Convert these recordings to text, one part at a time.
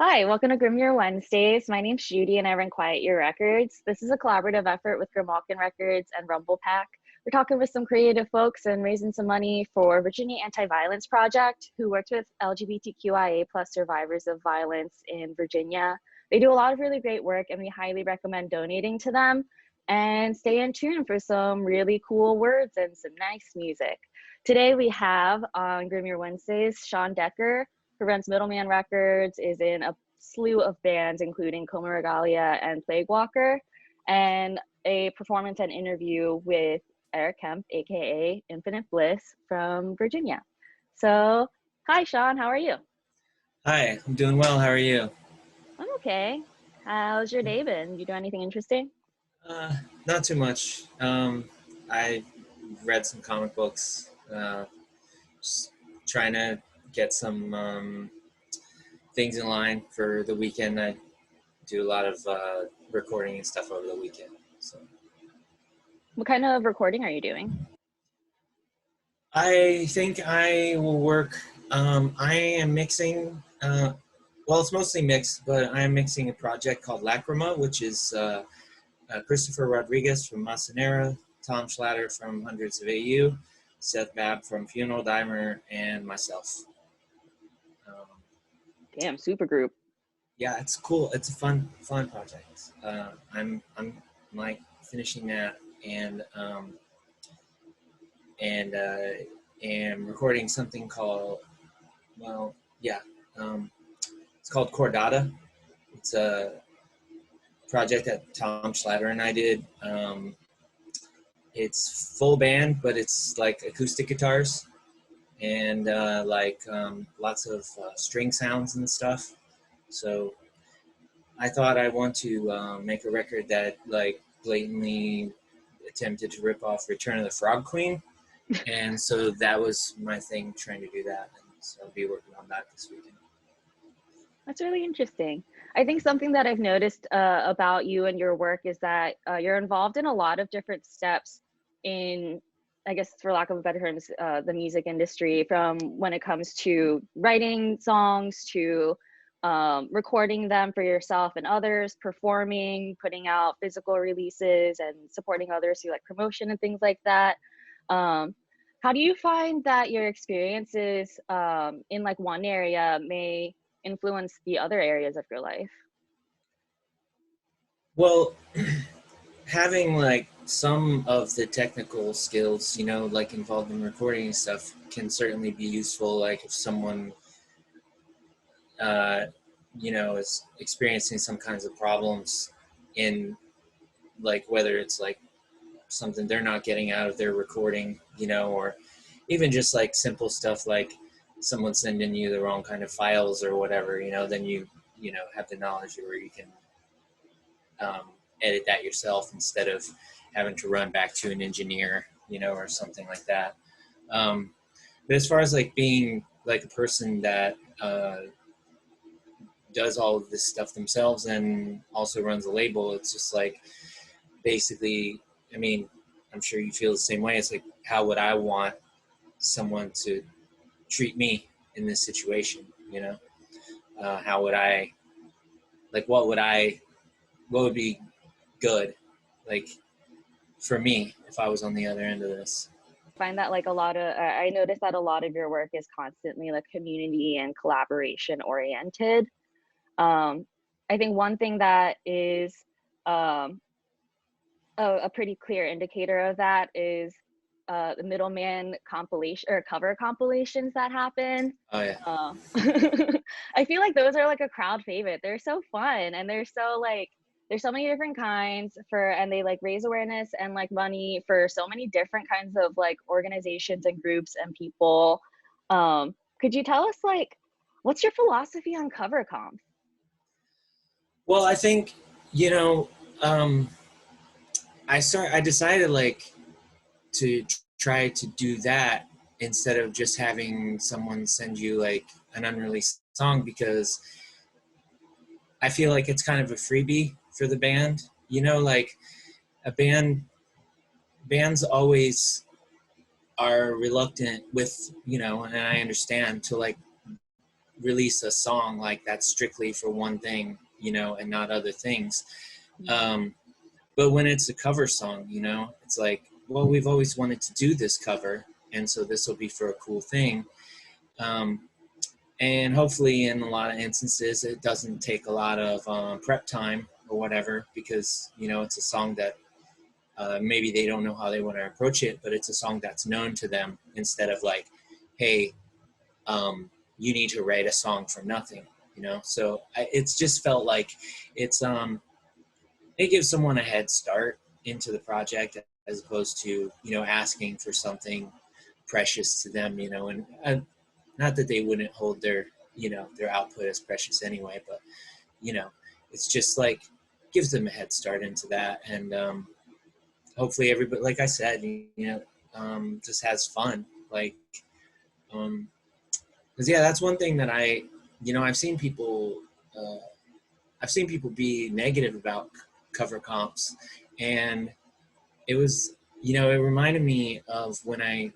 Hi, welcome to Grimalkin Wednesdays. My name's Judy and I run Quiet Your Records. This is a collaborative effort with Grimalkin Records and rumblepak. We're talking with some creative folks and raising some money for Virginia Anti-Violence Project, who works with LGBTQIA+ survivors of violence in Virginia. They do a lot of really great work and we highly recommend donating to them. And stay in tune for some really cool words and some nice music. Today we have on Grimalkin Wednesdays, Shawn Decker, who runs Middleman Records, is in a slew of bands, including Coma Regalia and Plague Walker, and a performance and interview with Eric Kemp, aka Infinite Bliss from Virginia. So, hi Shawn, how are you? Hi, I'm doing well. How are you? I'm okay. How's your day been? You do anything interesting? Not too much. I read some comic books, just trying to get some things in line for the weekend. I do a lot of recording and stuff over the weekend. So, What kind of recording are you doing? I think I will work. I am mixing. Well, it's mostly mixed, but I am mixing a project called Lacrima, which is Christopher Rodriguez from Masanera, Tom Schlatter from Hundreds of AU, Seth Babb from Funeral Dimer, and myself. Damn, super group. Yeah, it's cool. It's a fun project. I'm like finishing that and am recording something called it's called Cordata. It's a project that Tom Schlatter and I did. It's full band, but it's like acoustic guitars and lots of string sounds and stuff. So I thought I want to make a record that like blatantly attempted to rip off Return of the Frog Queen. And so that was my thing, trying to do that. And so I'll be working on that this weekend. That's really interesting. I think something that I've noticed about you and your work is that you're involved in a lot of different steps in, I guess for lack of a better term, the music industry, from when it comes to writing songs to recording them for yourself and others, performing, putting out physical releases and supporting others through like promotion and things like that. How do you find that your experiences in like one area may influence the other areas of your life? Well, having like some of the technical skills, like involved in recording and stuff can certainly be useful. Like if someone, is experiencing some kinds of problems in like, whether it's like something they're not getting out of their recording, or even just like simple stuff like someone sending you the wrong kind of files or whatever, then you have the knowledge where you can edit that yourself instead of having to run back to an engineer, or something like that. But as far as like being like a person that does all of this stuff themselves and also runs a label, it's just like basically, I mean, I'm sure you feel the same way. It's like, how would I want someone to treat me in this situation? How would I, like, what would be good, like, for me if I was on the other end of this? I find that like I notice that a lot of your work is constantly like community and collaboration oriented. I think one thing that is a pretty clear indicator of that is the Middleman compilation or cover compilations that happen. Oh yeah. I feel like those are like a crowd favorite. They're so fun and they're so like there's so many different kinds and they like raise awareness and like money for so many different kinds of like organizations and groups and people. Could you tell us like what's your philosophy on cover comp? Well, I think I decided like to try to do that instead of just having someone send you like an unreleased song, because I feel like it's kind of a freebie for the band. Like bands always are reluctant with, and I understand, to like release a song like that's strictly for one thing, you know, and not other things. But when it's a cover song, you know, it's like, well, we've always wanted to do this cover, and so this will be for a cool thing. And hopefully in a lot of instances, it doesn't take a lot of prep time or whatever, because, you know, it's a song that maybe they don't know how they want to approach it, but it's a song that's known to them, instead of like, hey, you need to write a song from nothing, you know? So it's just felt like it's, it gives someone a head start into the project, as opposed to, you know, asking for something precious to them, you know, and not that they wouldn't hold their, you know, their output as precious anyway, but, you know, it's just like gives them a head start into that. And hopefully everybody, like I said, you know, just has fun. Like, because yeah, that's one thing that you know, I've seen people be negative about cover comps, and it was, you know, it reminded me of when I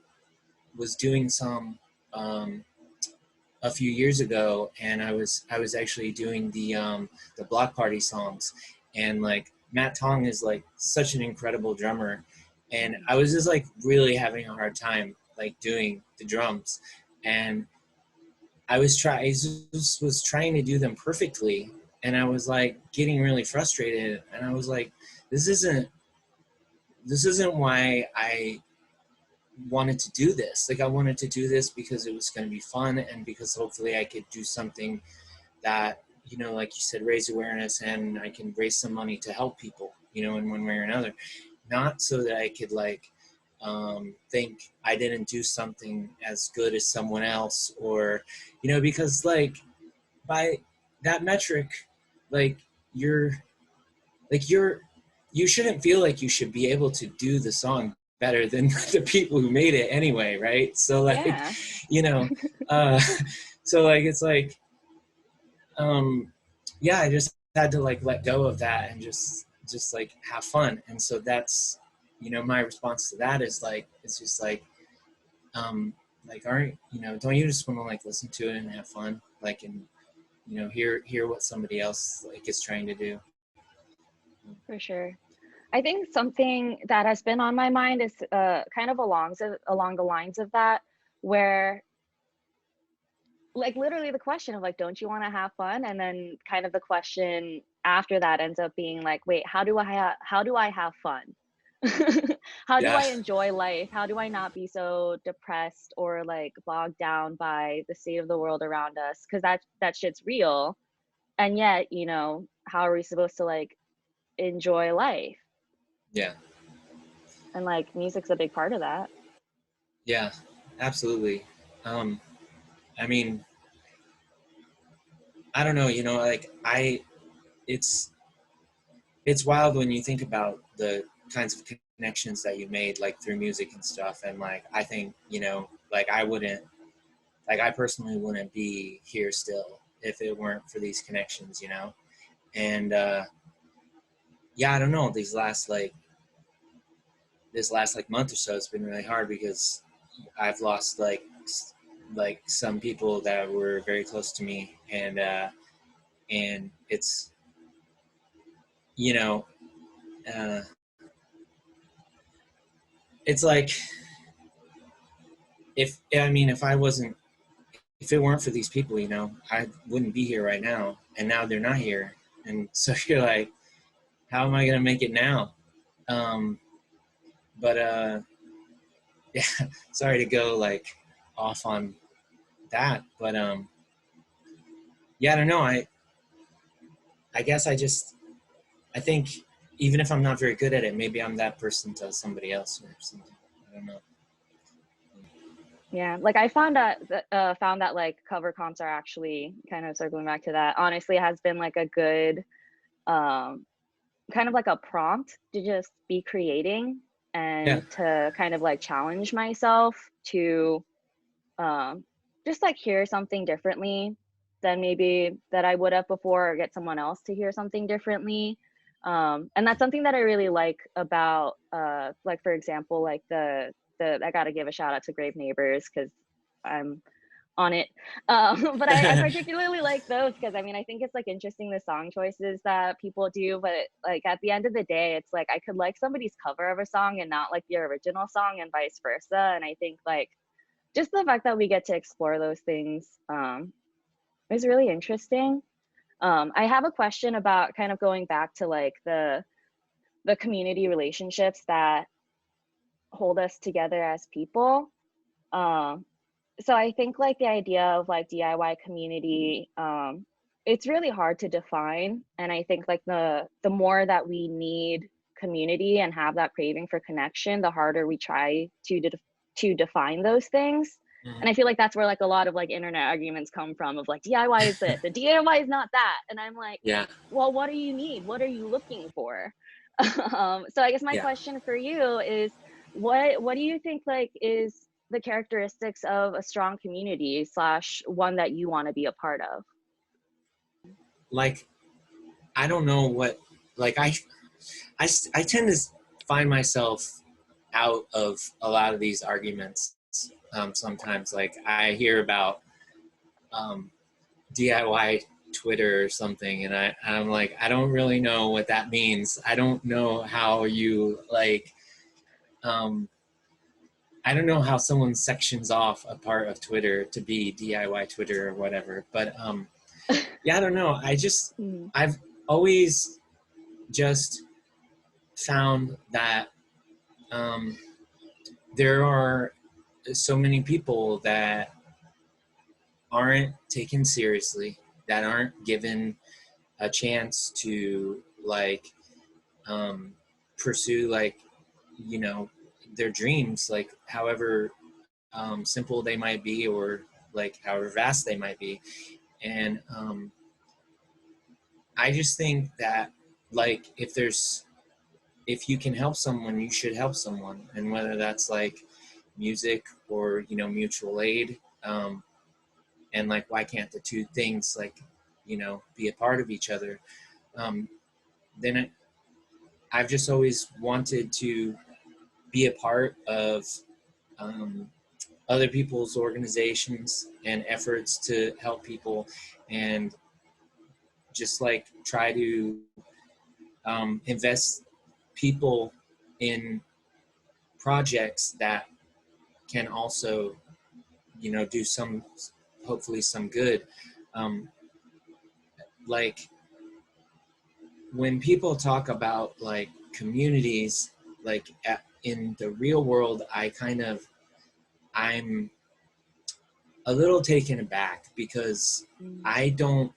was doing some a few years ago, and I was actually doing the block party songs, and like Matt Tong is like such an incredible drummer, and I was just like really having a hard time like doing the drums, and I was trying to do them perfectly, and I was like getting really frustrated, and I was like, this isn't why I wanted to do this. Like, I wanted to do this because it was going to be fun, and because hopefully I could do something that, you know, like you said, raise awareness, and I can raise some money to help people, you know, in one way or another. Not so that I could like think I didn't do something as good as someone else, or, you know, because like by that metric, like you shouldn't feel like you should be able to do the song better than the people who made it anyway, right? So like, Yeah. you know, so like it's like, yeah, I just had to like let go of that and just like have fun. And so that's, you know, my response to that is like, it's just like, aren't, you know, don't you just want to like listen to it and have fun, like, and, you know, hear what somebody else like is trying to do. For sure. I think something that has been on my mind is kind of along the lines of that, where like literally the question of like, don't you want to have fun? And then kind of the question after that ends up being like, wait, how do I have fun? How do Yeah. I enjoy life? How do I not be so depressed or like bogged down by the state of the world around us? Because that shit's real. And yet, you know, how are we supposed to like enjoy life? Yeah. And like music's a big part of that. Yeah, absolutely. I mean, I don't know, you know, like it's wild when you think about the kinds of connections that you made like through music and stuff. And like, I think, you know, like I personally wouldn't be here still if it weren't for these connections, you know? And yeah, I don't know, this last like month or so, it's been really hard because I've lost like some people that were very close to me, and it's, you know, uh, it's like, if it weren't for these people, you know, I wouldn't be here right now, and now they're not here, and so you're like, how am I gonna make it now? But yeah, sorry to go like off on that, but yeah, I don't know, I guess I think even if I'm not very good at it, maybe I'm that person to somebody else or something. I don't know. Yeah, like I found that like cover comps are actually, kind of circling back to that, honestly has been like a good um kind of like a prompt to just be creating Yeah, and to kind of like challenge myself to um just like hear something differently than maybe that I would have before, or get someone else to hear something differently. And that's something that I really like about like for example like the I gotta give a shout out to Grave Neighbors, because I'm on it. But I particularly like those because I mean I think it's like interesting the song choices that people do, but like at the end of the day, it's like I could like somebody's cover of a song and not like the original song, and vice versa. And I think like just the fact that we get to explore those things is really interesting. I have a question about kind of going back to like the community relationships that hold us together as people. Um, so I think like the idea of like DIY community, it's really hard to define. And I think like the more that we need community and have that craving for connection, the harder we try to define those things. And I feel like that's where like a lot of like internet arguments come from of like DIY is this, the DIY is not that. And I'm like, Yeah. well, what do you need? What are you looking for? So I guess my Yeah. question for you is what do you think like is the characteristics of a strong community slash one that you want to be a part of? Like, I don't know what, like, I tend to find myself out of a lot of these arguments. Sometimes, like, I hear about DIY Twitter or something, and I'm like, I don't really know what that means. I don't know how you, like, I don't know how someone sections off a part of Twitter to be DIY Twitter or whatever. But yeah, I don't know. I've always just found that there are so many people that aren't taken seriously, that aren't given a chance to like pursue like, you know, their dreams, like however simple they might be, or like however vast they might be. And I just think that like if you can help someone, you should help someone, and whether that's like music or, you know, mutual aid, and like why can't the two things like, you know, be a part of each other? Then I've just always wanted to be a part of other people's organizations and efforts to help people, and just like try to invest people in projects that can also, you know, do some, hopefully some good. Like when people talk about like communities, like in the real world, I'm a little taken aback because I don't,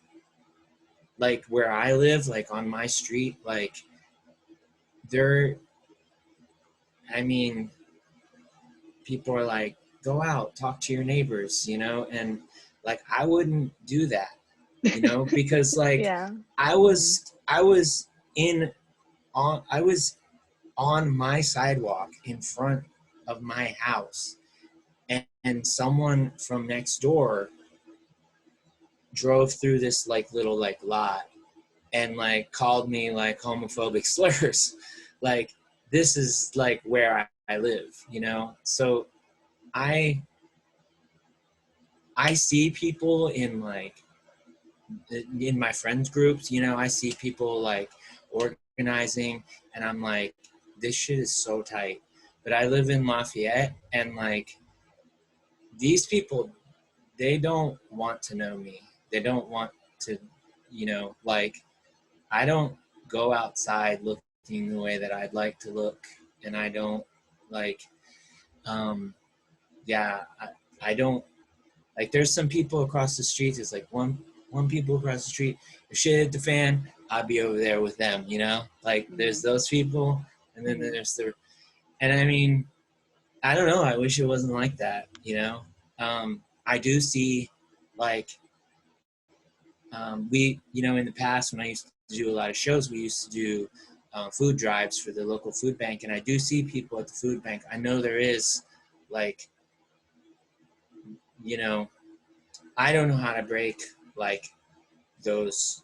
like where I live, like on my street, like there, I mean, people are like, go out, talk to your neighbors, you know, and like I wouldn't do that, you know, because like Yeah. I was in I was on my sidewalk in front of my house, and someone from next door drove through this like little like lot and like called me like homophobic slurs. Like this is like where I live, you know? So I see people in like in my friends groups, you know, I see people like organizing, and I'm like, this shit is so tight. But I live in Lafayette, and like these people, they don't want to know me. They don't want to, you know, like I don't go outside looking the way that I'd like to look, and I don't like, yeah, I don't like. There's some people across the street. There's like one people across the street. If shit hit the fan, I'd be over there with them. You know, like there's those people, and then there's and I mean, I don't know. I wish it wasn't like that. You know, I do see like we, you know, in the past when I used to do a lot of shows, we used to do food drives for the local food bank, and I do see people at the food bank. I know there is like, you know, I don't know how to break like those.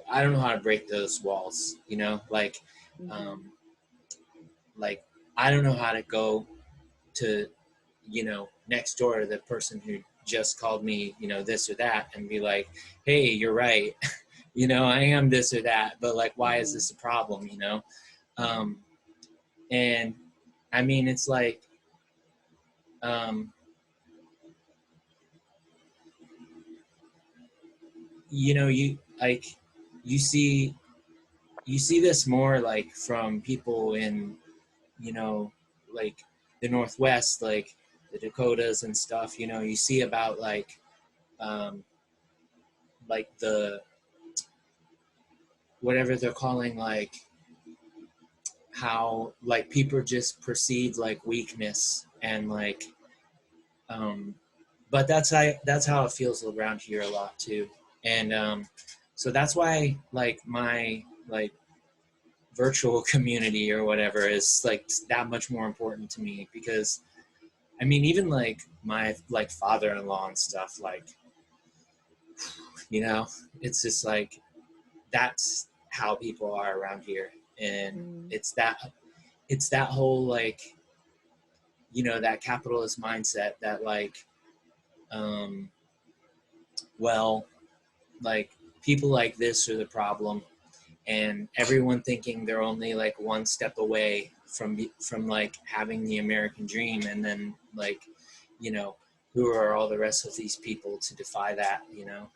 I don't know how to break those walls, you know, like I don't know how to go to, you know, next door to the person who just called me, you know, this or that, and be like, hey, you're right. You know, I am this or that, but like, why is this a problem, you know? And I mean, it's like, you know, you see this more like from people in, you know, like the Northwest, like the Dakotas and stuff, you know, you see about like the, whatever they're calling, like how like people just perceive like weakness, and like but that's how it feels around here a lot too. And so that's why like my like virtual community or whatever is like that much more important to me, because I mean, even like my like father-in-law and stuff, like, you know, it's just like, that's how people are around here. And it's that whole like, you know, that capitalist mindset that like, well, like people like this are the problem, and everyone thinking they're only like one step away from like having the American dream, and then like, you know, who are all the rest of these people to defy that, you know?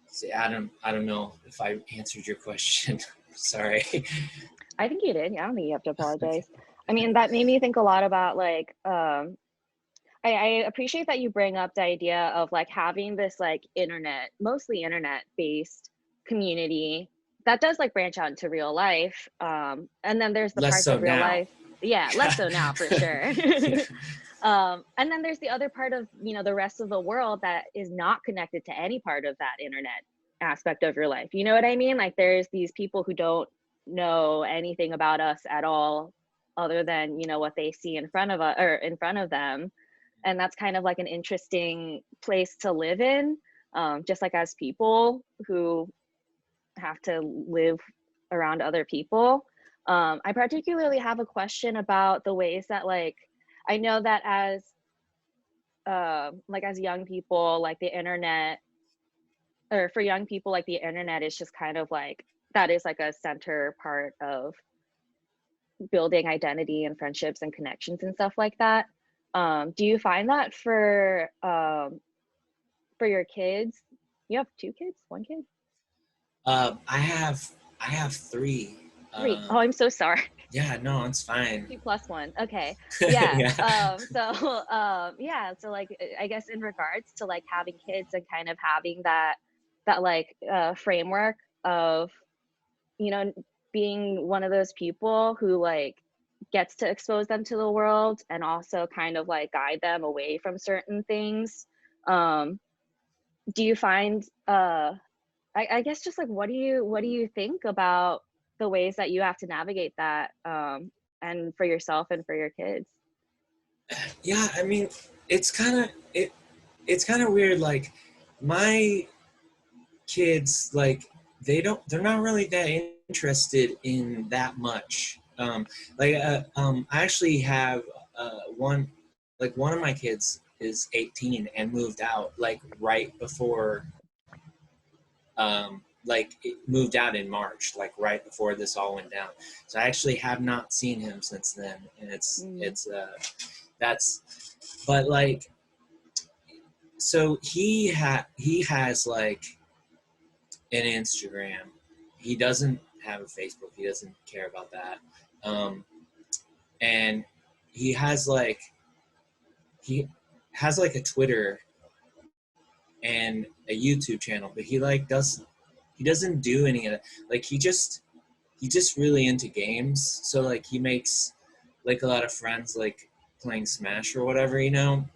See, I don't know if I answered your question. Sorry. I think you did. I don't think you have to apologize. I mean, that made me think a lot about like, I appreciate that you bring up the idea of like having this like mostly internet based community that does like branch out into real life. And then there's the Less parts so of real now. life. Yeah, less so now for sure. And then there's the other part of, you know, the rest of the world that is not connected to any part of that internet aspect of your life. You know what I mean? Like there's these people who don't know anything about us at all, other than, you know, what they see in front of us or in front of them. And that's kind of like an interesting place to live in, just like as people who have to live around other people. I particularly have a question about the ways that like, I know that as like as young people, like the internet, or for young people, like the internet is just kind of like, that is like a center part of building identity and friendships and connections and stuff like that. Do you find that for your kids? You have 2 kids? 1 kid? I have 3. 3. Oh, I'm so sorry. Yeah, no, it's fine. 2 plus 1. Okay. Yeah. Yeah. Yeah. So like, I guess in regards to like having kids and kind of having that like framework of, you know, being one of those people who like gets to expose them to the world and also kind of like guide them away from certain things. Do you find I guess just like what do you think about the ways that you have to navigate that, and for yourself and for your kids? Yeah, I mean, it's kind of weird. Like my kids, like they're not really that interested in that much. I actually have one of my kids is 18 and moved out like right before like it moved out in March, like right before this all went down. So I actually have not seen him since then, and that's, but like, so he has like an Instagram. He doesn't have a Facebook. He doesn't care about that. And he has like a Twitter and a YouTube channel, but he doesn't do any of that. Like he just really into games. So like he makes like a lot of friends like playing Smash or whatever, you know.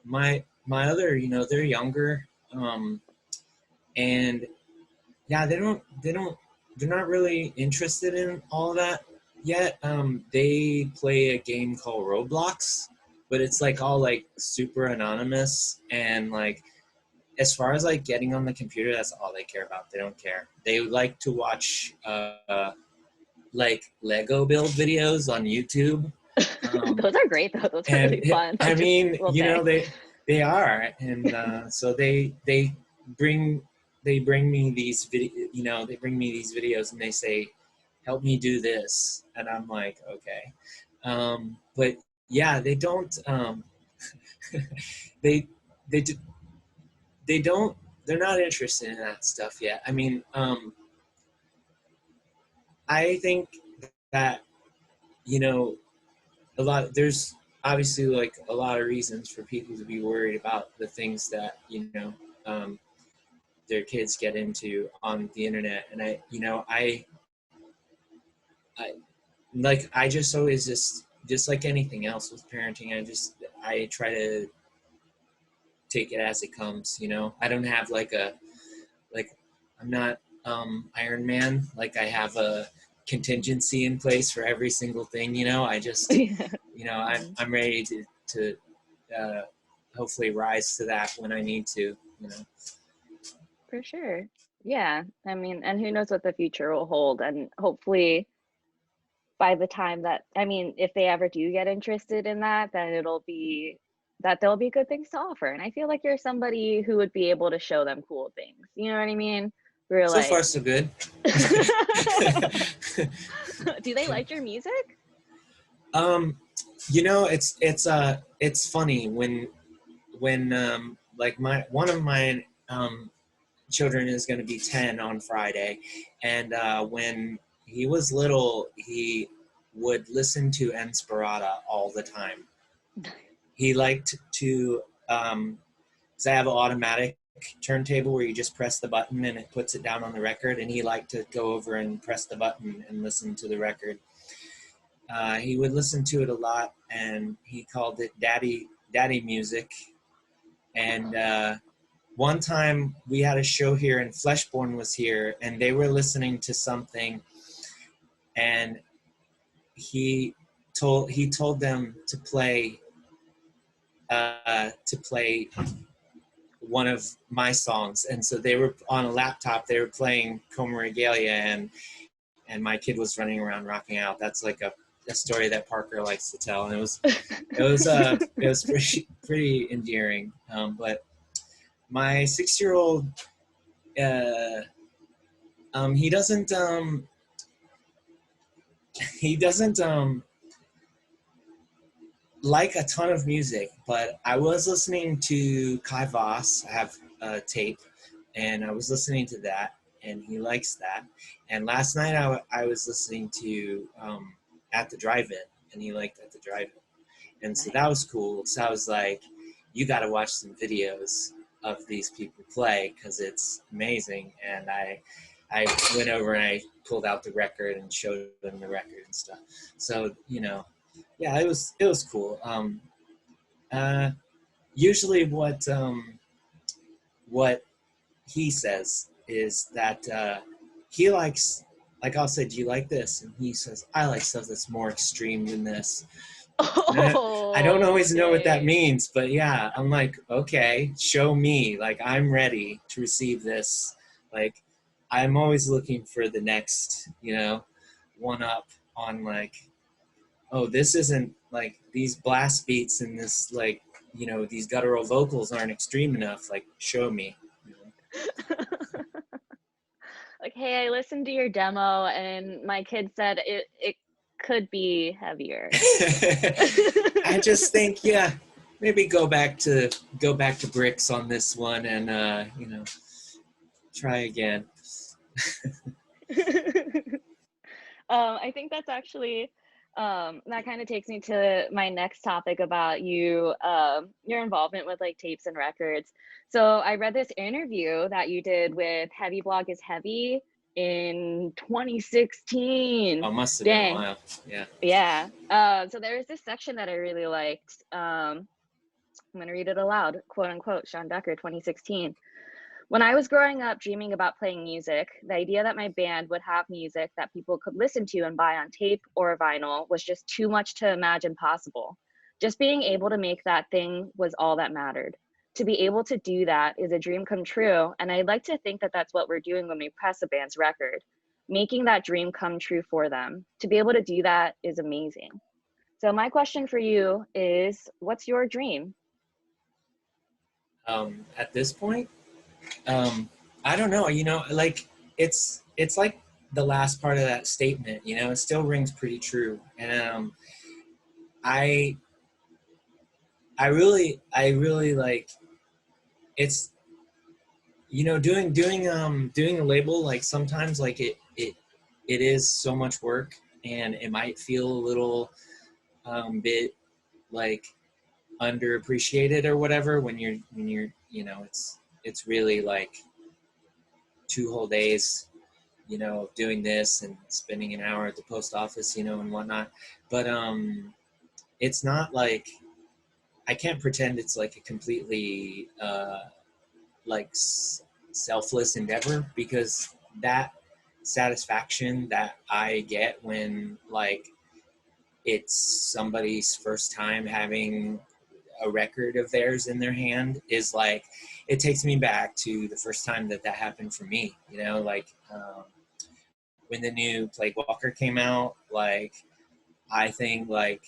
My other, you know, they're younger, and yeah, they're not really interested in all of that yet. They play a game called Roblox, but it's like all like super anonymous, and like as far as like getting on the computer, that's all they care about. They don't care. They like to watch like Lego build videos on YouTube, Those are great though. Those are And really fun. I mean, will you know, say. they are, and so they bring me these they bring me these videos and they say, help me do this, and I'm like, okay. But yeah, they don't they they do, they don't they're not interested in that stuff yet. I mean, I think that, you know, there's obviously like a lot of reasons for people to be worried about the things that, um, their kids get into on the internet. And I just always just like anything else with parenting, I try to take it as it comes. I don't have like I'm not Iron Man. Like, I have a contingency in place for every single thing. I just, I'm ready to hopefully rise to that when I need to. For sure. Yeah. I mean, and who knows what the future will hold. And hopefully by the time that, I mean, if they ever do get interested in that, then there'll be good things to offer. And I feel like you're somebody who would be able to show them cool things. You know what I mean? We're So like, far, so good. do they like your music? It's funny when like one of my children is going to be 10 on Friday, and when he was little, he would listen to Inspirata all the time. He liked to, because I have an automatic turntable where you just press the button and it puts it down on the record, and he liked to go over and press the button and listen to the record. He would listen to it a lot, and he called it daddy music. And one time we had a show here, and Fleshborn was here, and they were listening to something, and he told them to play one of my songs. And so they were on a laptop, they were playing Coma Regalia, and my kid was running around rocking out. That's like a story that Parker likes to tell, and it was pretty endearing. But my 6-year-old, he doesn't like a ton of music, but I was listening to Kai Voss. I have a tape, and I was listening to that, and he likes that. And last night I was listening to At the Drive-In, and he liked At the Drive-In. And so that was cool. So I was like, you got to watch some videos of these people play, because it's amazing. And I went over and I pulled out the record and showed them the record and stuff. So, yeah, it was cool. Usually what he says is that he likes, like, I'll say, do you like this? And he says, I like stuff that's more extreme than this. I don't always know what that means, but yeah, I'm like, okay, show me. Like, I'm ready to receive this. Like, I'm always looking for the next, one up on, like, oh, this isn't, like, these blast beats and this, like, these guttural vocals aren't extreme enough. Like, show me. Like, hey, I listened to your demo and my kid said it could be heavier. I just think, yeah, maybe go back to bricks on this one, and try again. I think that's actually that kind of takes me to my next topic about your involvement with like tapes and records. So I read this interview that you did with Heavy Blog is Heavy in 2016. Oh, must have been a while. Yeah. So there was this section that I really liked. I'm going to read it aloud, quote unquote, Shawn Decker, 2016. When I was growing up dreaming about playing music, the idea that my band would have music that people could listen to and buy on tape or vinyl was just too much to imagine possible. Just being able to make that thing was all that mattered. To be able to do that is a dream come true, and I'd like to think that that's what we're doing when we press a band's record, making that dream come true for them. To be able to do that is amazing. So my question for you is, what's your dream? At this point, I don't know, like it's like the last part of that statement, it still rings pretty true. And I I really like it's doing a label, like sometimes like it is so much work, and it might feel a little bit like underappreciated or whatever when you're it's really like 2 whole days doing this and spending an hour at the post office and whatnot. But it's not like I can't pretend it's like a completely like selfless endeavor, because that satisfaction that I get when like it's somebody's first time having a record of theirs in their hand is like, it takes me back to the first time that happened for me, like when the new Plague Walker came out. Like I think like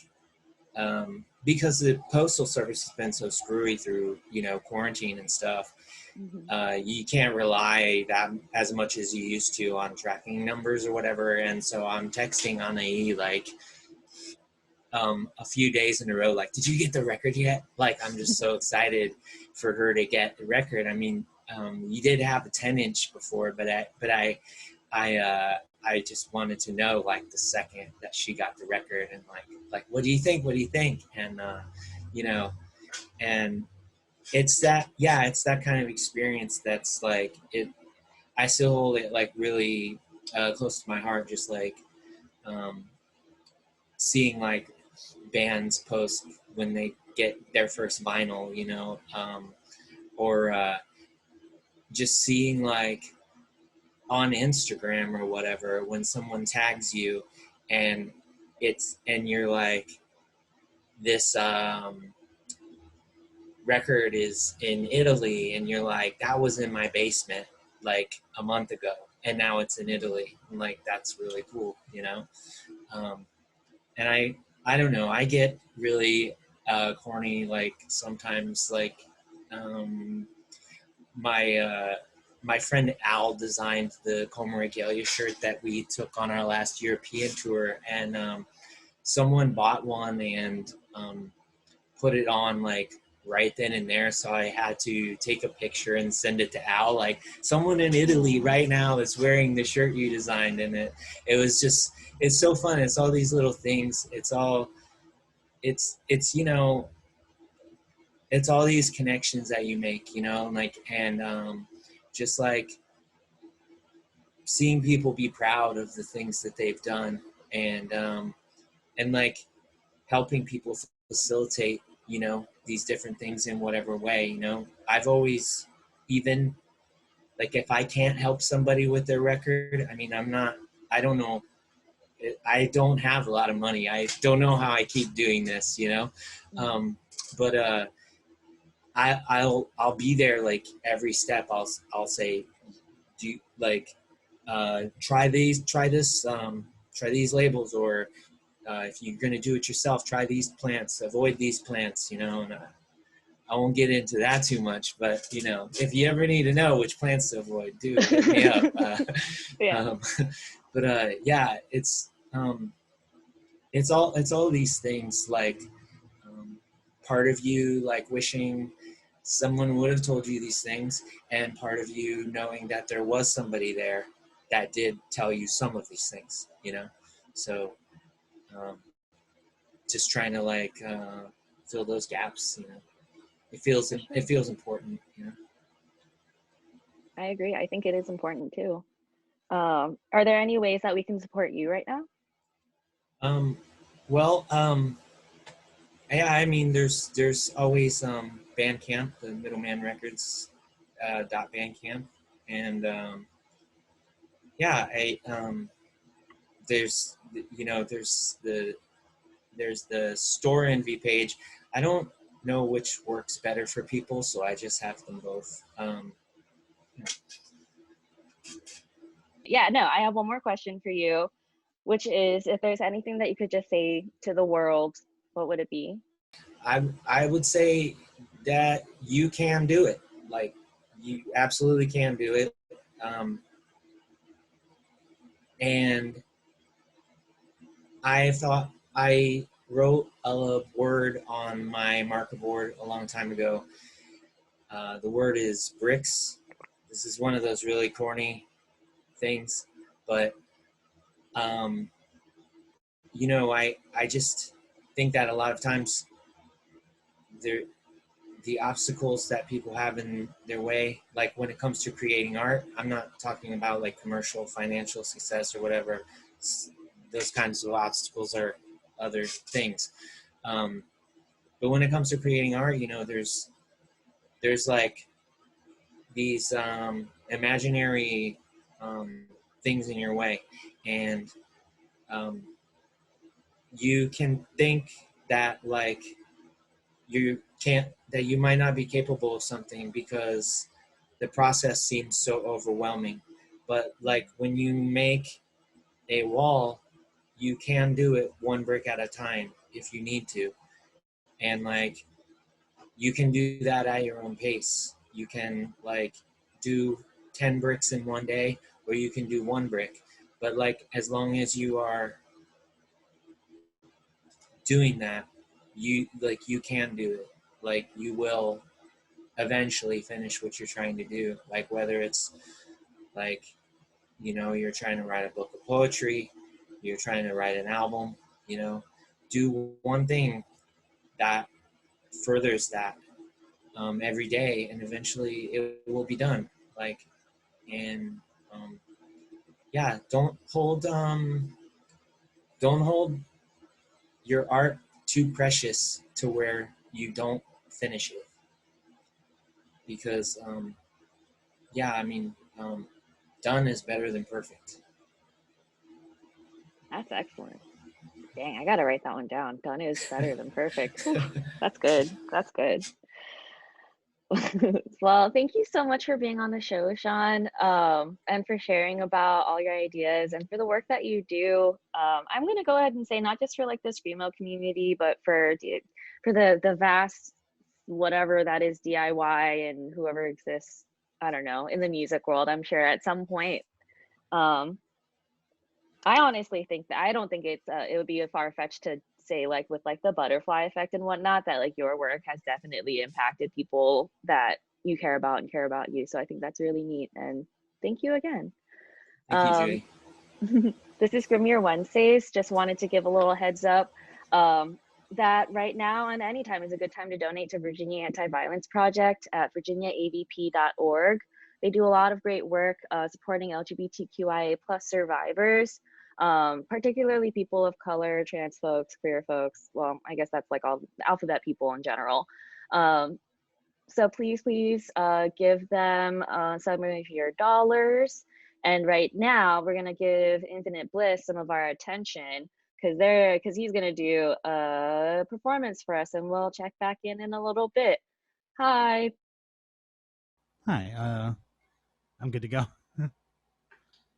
because the postal service has been so screwy through quarantine and stuff, Mhm. you can't rely that as much as you used to on tracking numbers or whatever. And so I'm texting Anae like a few days in a row, like, did you get the record yet? Like, I'm just so excited for her to get the record. I mean, you did have a 10-inch before, but I just wanted to know like the second that she got the record, and like what do you think? What do you think? And you know, and it's that kind of experience that's like it. I still hold it like really close to my heart, just like um, seeing like bands post when they get their first vinyl, or just seeing like on Instagram or whatever when someone tags you and you're like, this record is in Italy, and you're like, that was in my basement like a month ago and now it's in Italy. And like, that's really cool. Um, and I don't know, I get really corny like sometimes, like um, my friend Al designed the Como Regalia shirt that we took on our last European tour, and someone bought one and put it on like right then and there. So I had to take a picture and send it to Al, like, someone in Italy right now is wearing the shirt you designed. And it was just, it's so fun. It's all these little things. It's all it's all these connections that you make, like, and just like seeing people be proud of the things that they've done, and like helping people facilitate, these different things in whatever way. I've always, even like, if I can't help somebody with their record, I mean, I don't know, I don't have a lot of money. I don't know how I keep doing this, but I'll be there like every step. I'll say, do you like try these, try this, try these labels, or if you're going to do it yourself, try these plants, avoid these plants, and I won't get into that too much, but if you ever need to know which plants to avoid, do hit me up. Yeah. But yeah, it's all these things, like part of you like wishing someone would have told you these things, and part of you knowing that there was somebody there that did tell you some of these things, so just trying to like fill those gaps. It feels For sure. it feels important. I agree. I think it is important too. Are there any ways that we can support you right now? Well, yeah, I mean, there's always Bandcamp, the Middleman Records .bandcamp, and yeah, there's there's the store envy page. I don't know which works better for people, so I just have them both. Yeah, no, I have one more question for you. which is, if there's anything that you could just say to the world, what would it be? I would say that you can do it. Like, you absolutely can do it. And I wrote a word on my marker board a long time ago. The word is bricks. This is one of those really corny things, but you know, I just think that a lot of times the obstacles that people have in their way, like when it comes to creating art, I'm not talking about like commercial, financial success or whatever. Those kinds of obstacles are other things. But when it comes to creating art, you know, there's like these imaginary things in your way, and you can think that like that you might not be capable of something because the process seems so overwhelming. But like when you make a wall, you can do it one brick at a time if you need to. And like, you can do that at your own pace. You can like do 10 bricks in one day, or you can do one brick. But like, as long as you are doing that, you can do it. Like, you will eventually finish what you're trying to do. Like, whether it's like, you know, you're trying to write a book of poetry, you're trying to write an album, you know, do one thing that furthers that every day, and eventually it will be done. Like, and yeah, don't hold your art too precious to where you don't finish it, because yeah, I mean, done is better than perfect. That's excellent. Dang, I gotta write that one down. Done is better than perfect. That's good. That's good. Well, thank you so much for being on the show, Shawn, and for sharing about all your ideas and for the work that you do. I'm going to go ahead and say, not just for like the Screamo community, but for the vast whatever that is DIY and whoever exists, I don't know, in the music world. I'm sure at some point, I honestly think that I don't think it would be a far-fetched to say, like, with like the butterfly effect and whatnot, that like your work has definitely impacted people that you care about and care about you. So I think that's really neat, and thank you again. Thank you, Judy. This is Grimier Wednesdays. Just wanted to give a little heads up that right now and anytime is a good time to donate to Virginia Anti-Violence Project at virginiavp.org. They do a lot of great work supporting LGBTQIA+ survivors, particularly people of color, trans folks, queer folks. Well, I guess that's like all alphabet people in general. So please give them some of your dollars. And right now we're gonna give Infinite Bliss some of our attention because he's gonna do a performance for us, and we'll check back in a little bit. Hi. Hi. I'm good to go.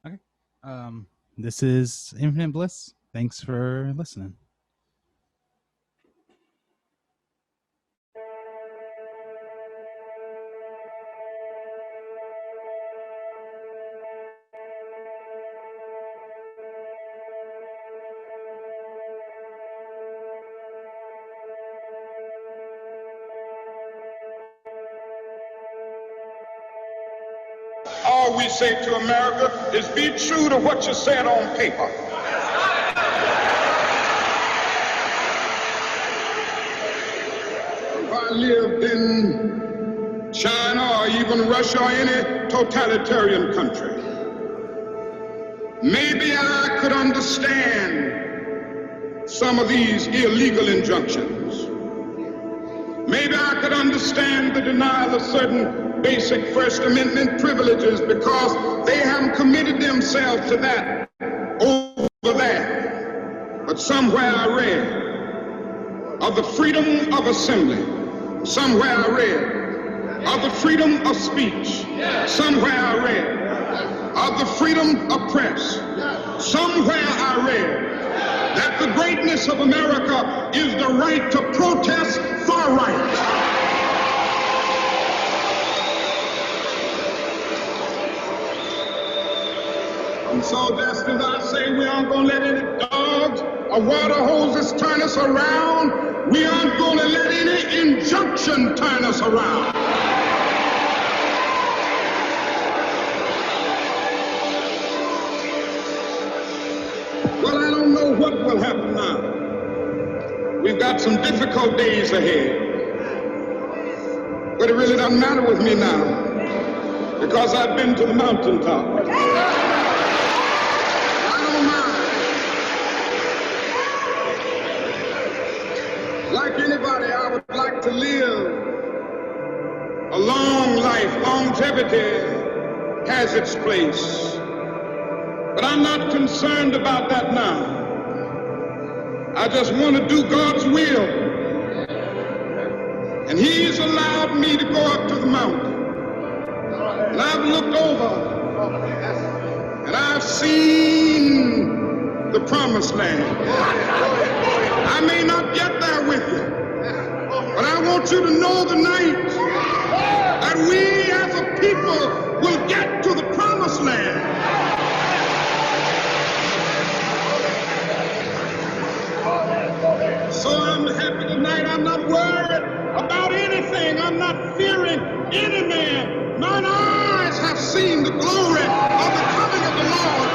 Okay. This is Infinite Bliss. Thanks for listening. All we say to America is be true to what you said on paper. If I lived in China or even Russia or any totalitarian country, maybe I could understand some of these illegal injunctions. Maybe I could understand the denial of certain basic First Amendment privileges because they haven't committed themselves to that over there. But somewhere I read of the freedom of assembly. Somewhere I read of the freedom of speech. Somewhere I read of the freedom of press. Somewhere I read that the greatness of America is the right to protest far right. And so just as I say we aren't going to let any dogs or water hoses turn us around, we aren't going to let any injunction turn us around. Well, I don't know what will happen now. We've got some difficult days ahead. But it really doesn't matter with me now, because I've been to the mountaintop. Like anybody, I would like to live a long life. Longevity has its place. But I'm not concerned about that now. I just want to do God's will. And He's allowed me to go up to the mountain. And I've looked over and I've seen the promised land. I may not get there with you, but I want you to know tonight that we as a people will get to the promised land. So I'm happy tonight. I'm not worried about anything. I'm not fearing any man. Mine eyes have seen the glory of the coming of the Lord.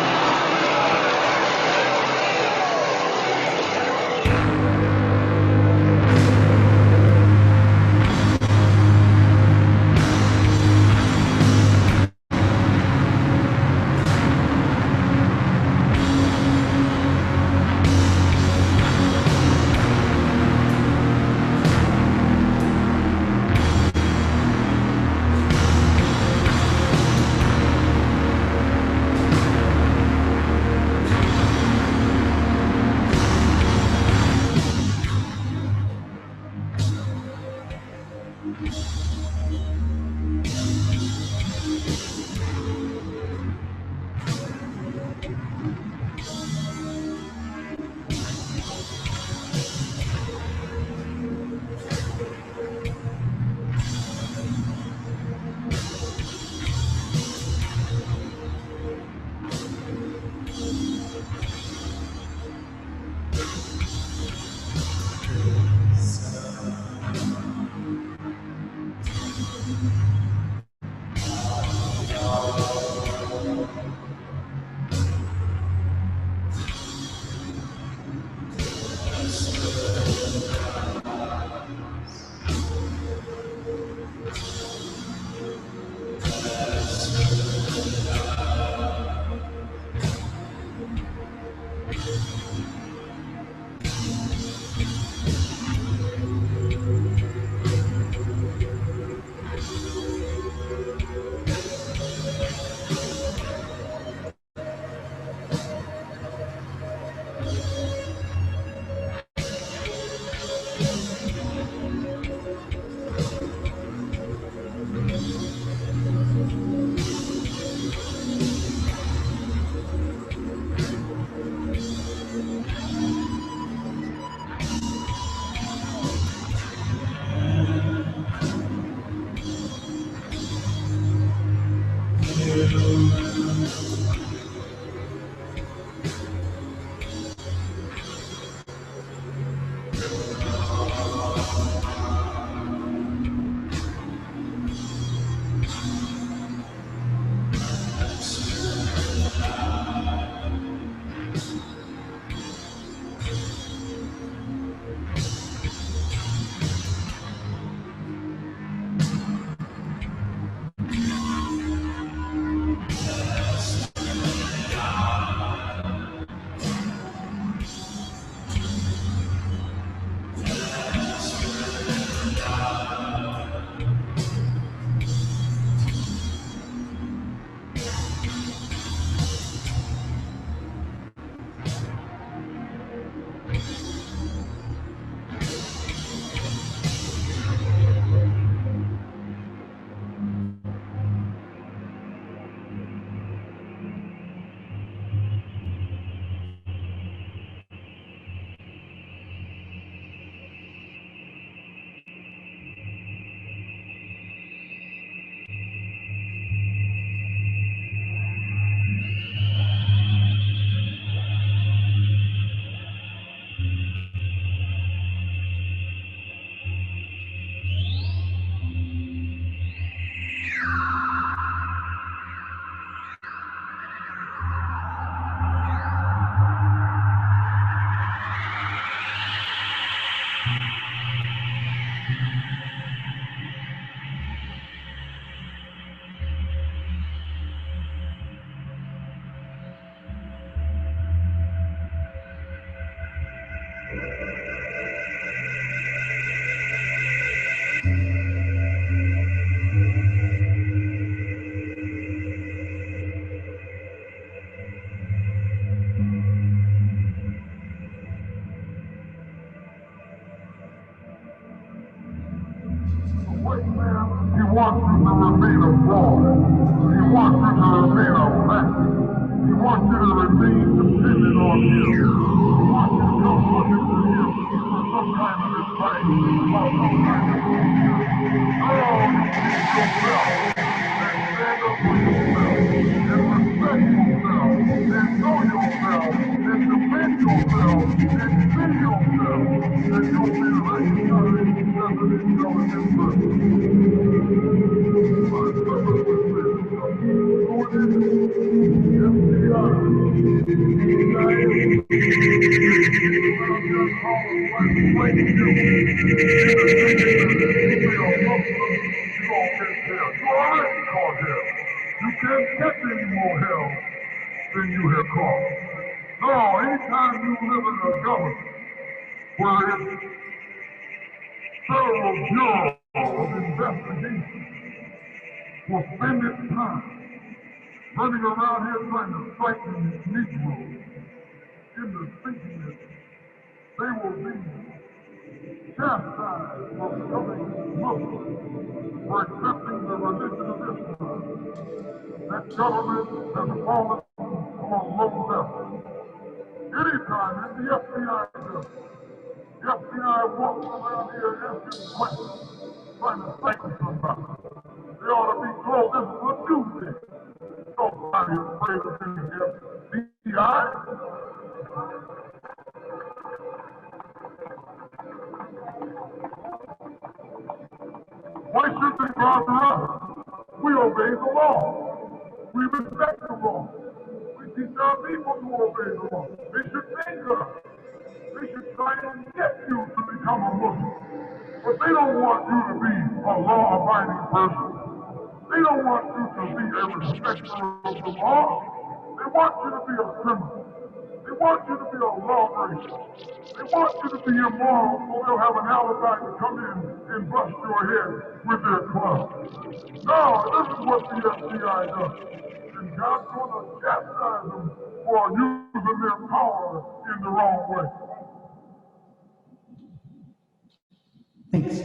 Thanks.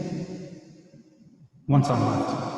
One song left.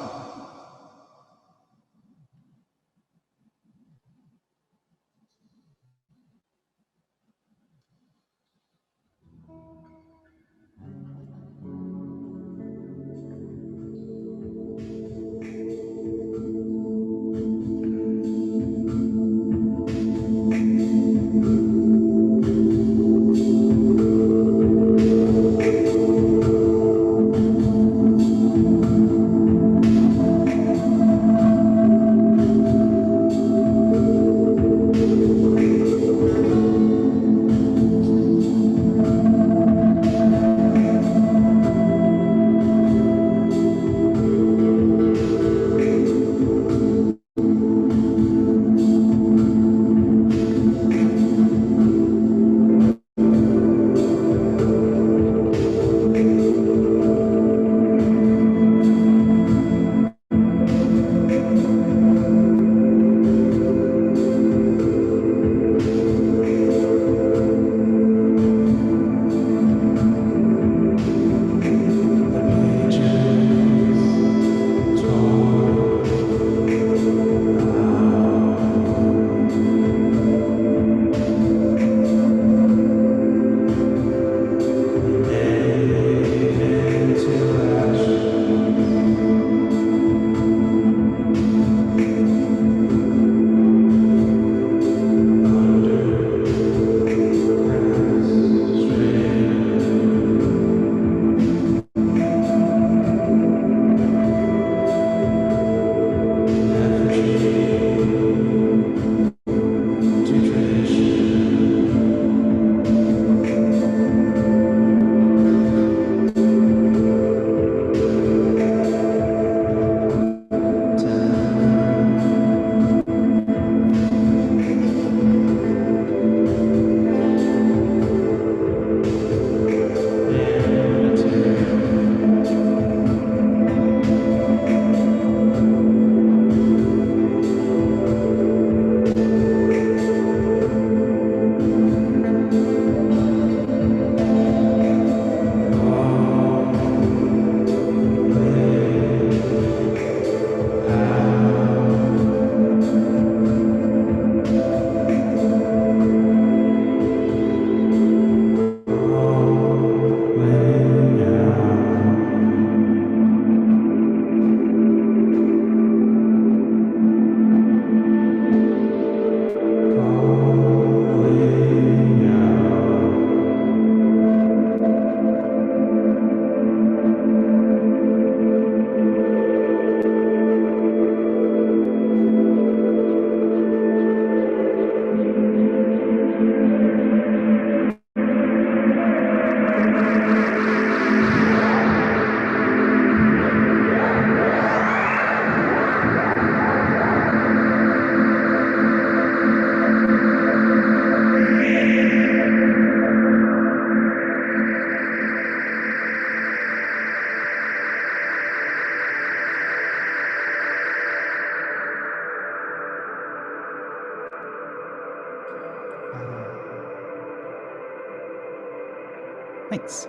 Thanks.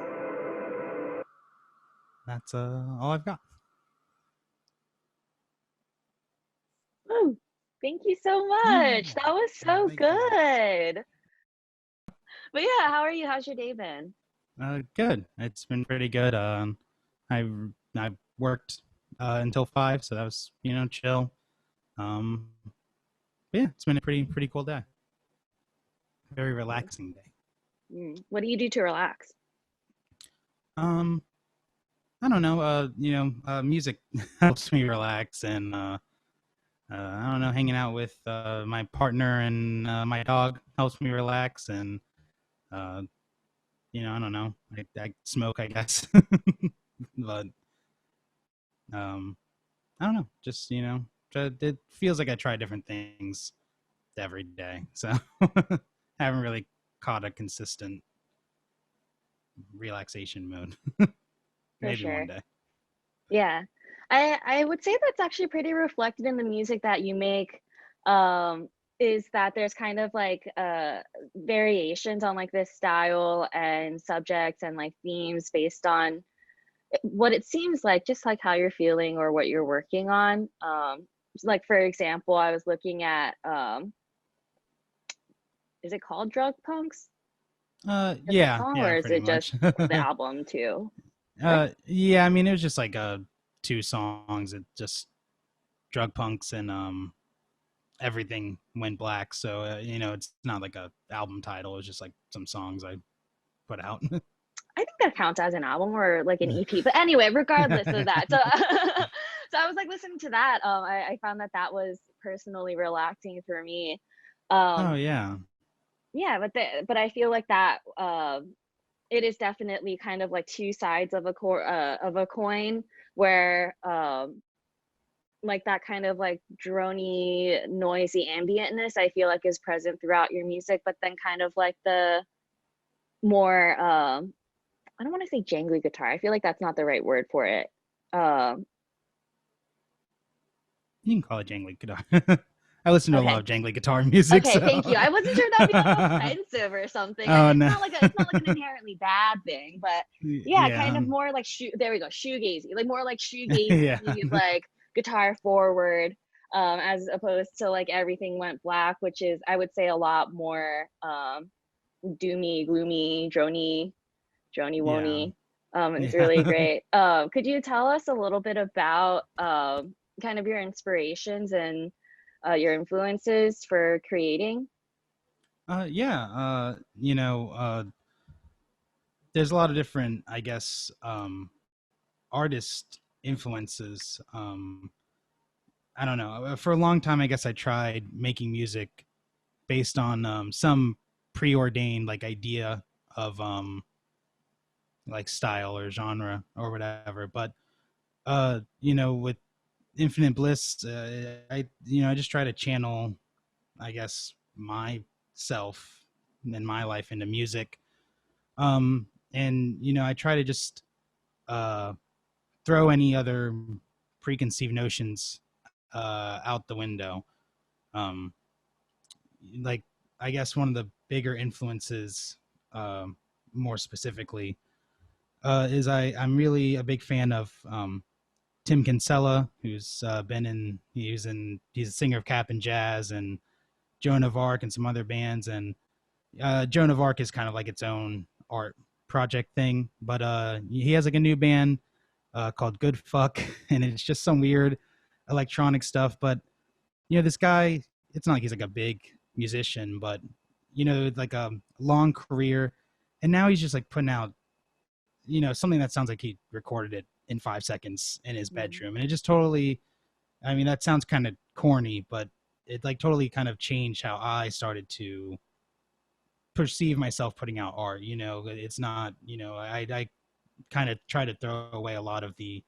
That's all I've got. Oh, thank you so much. That was so good. But yeah, how are you? How's your day been? Good. It's been pretty good. I worked until 5, so that was chill. But yeah, it's been a pretty cool day. Very relaxing day. What do you do to relax? I don't know. Music helps me relax, and I don't know, hanging out with my partner and my dog helps me relax, and I don't know. I smoke, I guess, but I don't know. Just it feels like I try different things every day, so I haven't really caught a consistent relaxation mode. Maybe one day. Yeah, I would say that's actually pretty reflected in the music that you make. Is that there's kind of like variations on like this style and subjects and like themes based on what it seems like, just like how you're feeling or what you're working on. Like for example, I was looking at is it called Drug Punks? Yeah, or is it much. just the album too? Yeah, I mean, it was just like 2 songs. It just Drug Punks and Everything Went Black. So it's not like a album title. It's just like some songs I put out. I think that counts as an album or like an EP. But anyway, regardless of that, so so I was like listening to that. I found that was personally relaxing for me. Oh yeah. Yeah, but I feel like that it is definitely kind of like 2 sides of a coin, where like that kind of like drony, noisy ambientness I feel like is present throughout your music, but then kind of like the more I don't want to say jangly guitar. I feel like that's not the right word for it. You can call it jangly guitar. I listen to a lot of jangly guitar music. Okay, so. Thank you. I wasn't sure that'd be offensive or something. Oh, it's no. not like an inherently bad thing, but yeah, kind of more like there we go, shoegazy, like more like shoegazy, like guitar forward, as opposed to like Everything Went Black, which is I would say a lot more doomy, gloomy, drony wony. It's really great. Could you tell us a little bit about kind of your inspirations and your influences for creating? There's a lot of different, I guess, artist influences. I don't know. For a long time, I guess I tried making music based on some preordained like idea of like style or genre or whatever. But with Infinite Bliss, I just try to channel, I guess, myself and my life into music. And I try to just throw any other preconceived notions out the window. Like I guess one of the bigger influences, more specifically, is I'm really a big fan of Tim Kinsella, who's he's a singer of Cap and Jazz and Joan of Arc and some other bands, and Joan of Arc is kind of like its own art project thing, but he has like a new band called Good Fuck, and it's just some weird electronic stuff. But this guy, it's not like he's like a big musician, but like a long career, and now he's just like putting out something that sounds like he recorded it in 5 seconds in his bedroom, and it just totally, I mean, that sounds kind of corny, but it like totally kind of changed how I started to perceive myself putting out art. It's not, I kind of try to throw away a lot of the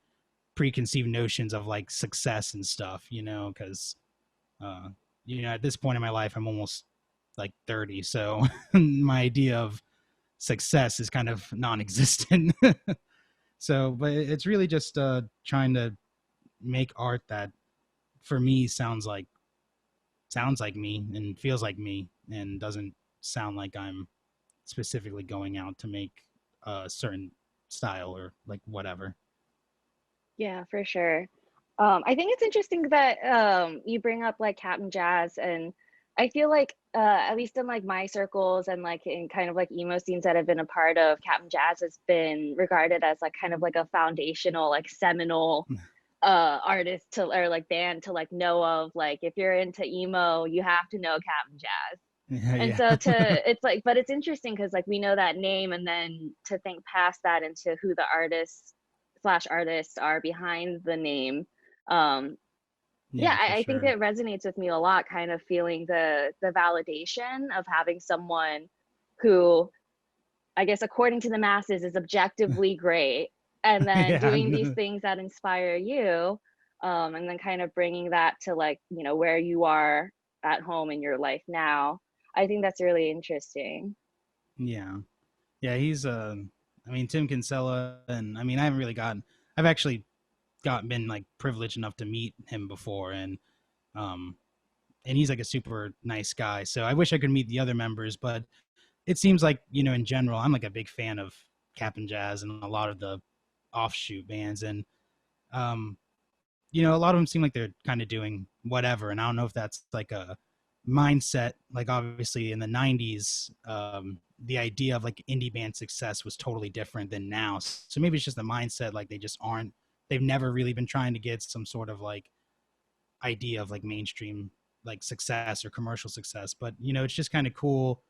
preconceived notions of like success and stuff, because at this point in my life I'm almost like 30, so my idea of success is kind of non-existent. So but it's really just trying to make art that for me sounds like me and feels like me and doesn't sound like I'm specifically going out to make a certain style or like whatever. Yeah, for sure. I think it's interesting that you bring up like Captain Jazz, and I feel like at least in like my circles and like in kind of like emo scenes that I've been a part of, Captain Jazz has been regarded as like kind of like a foundational, like seminal artist to, or like band to like know of. Like if you're into emo, you have to know Captain Jazz. And so Yeah. it's like, but it's interesting because like we know that name, and then to think past that into who the artists slash artists are behind the name. Um, yeah, Yeah, for I think sure. it resonates with me a lot, kind of feeling the validation of having someone who, I guess, according to the masses, is objectively great, and then Yeah. doing these things that inspire you, and then kind of bringing that to like, you know, where you are at home in your life now. I think that's really interesting. Yeah. Yeah, he's I mean Tim Kinsella, and I mean I haven't really gotten I've actually been like privileged enough to meet him before, um and he's like a super nice guy. So I wish I could meet the other members, but it seems like, in general, I'm like a big fan of Cap'n Jazz and a lot of the offshoot bands, and um a lot of them seem like they're kind of doing whatever, and I don't know if that's like a mindset. Like obviously in the 90s, the idea of like indie band success was totally different than now, so maybe it's just a mindset, like they've never really been trying to get some sort of like idea of like mainstream like success or commercial success. But it's just kind of cool.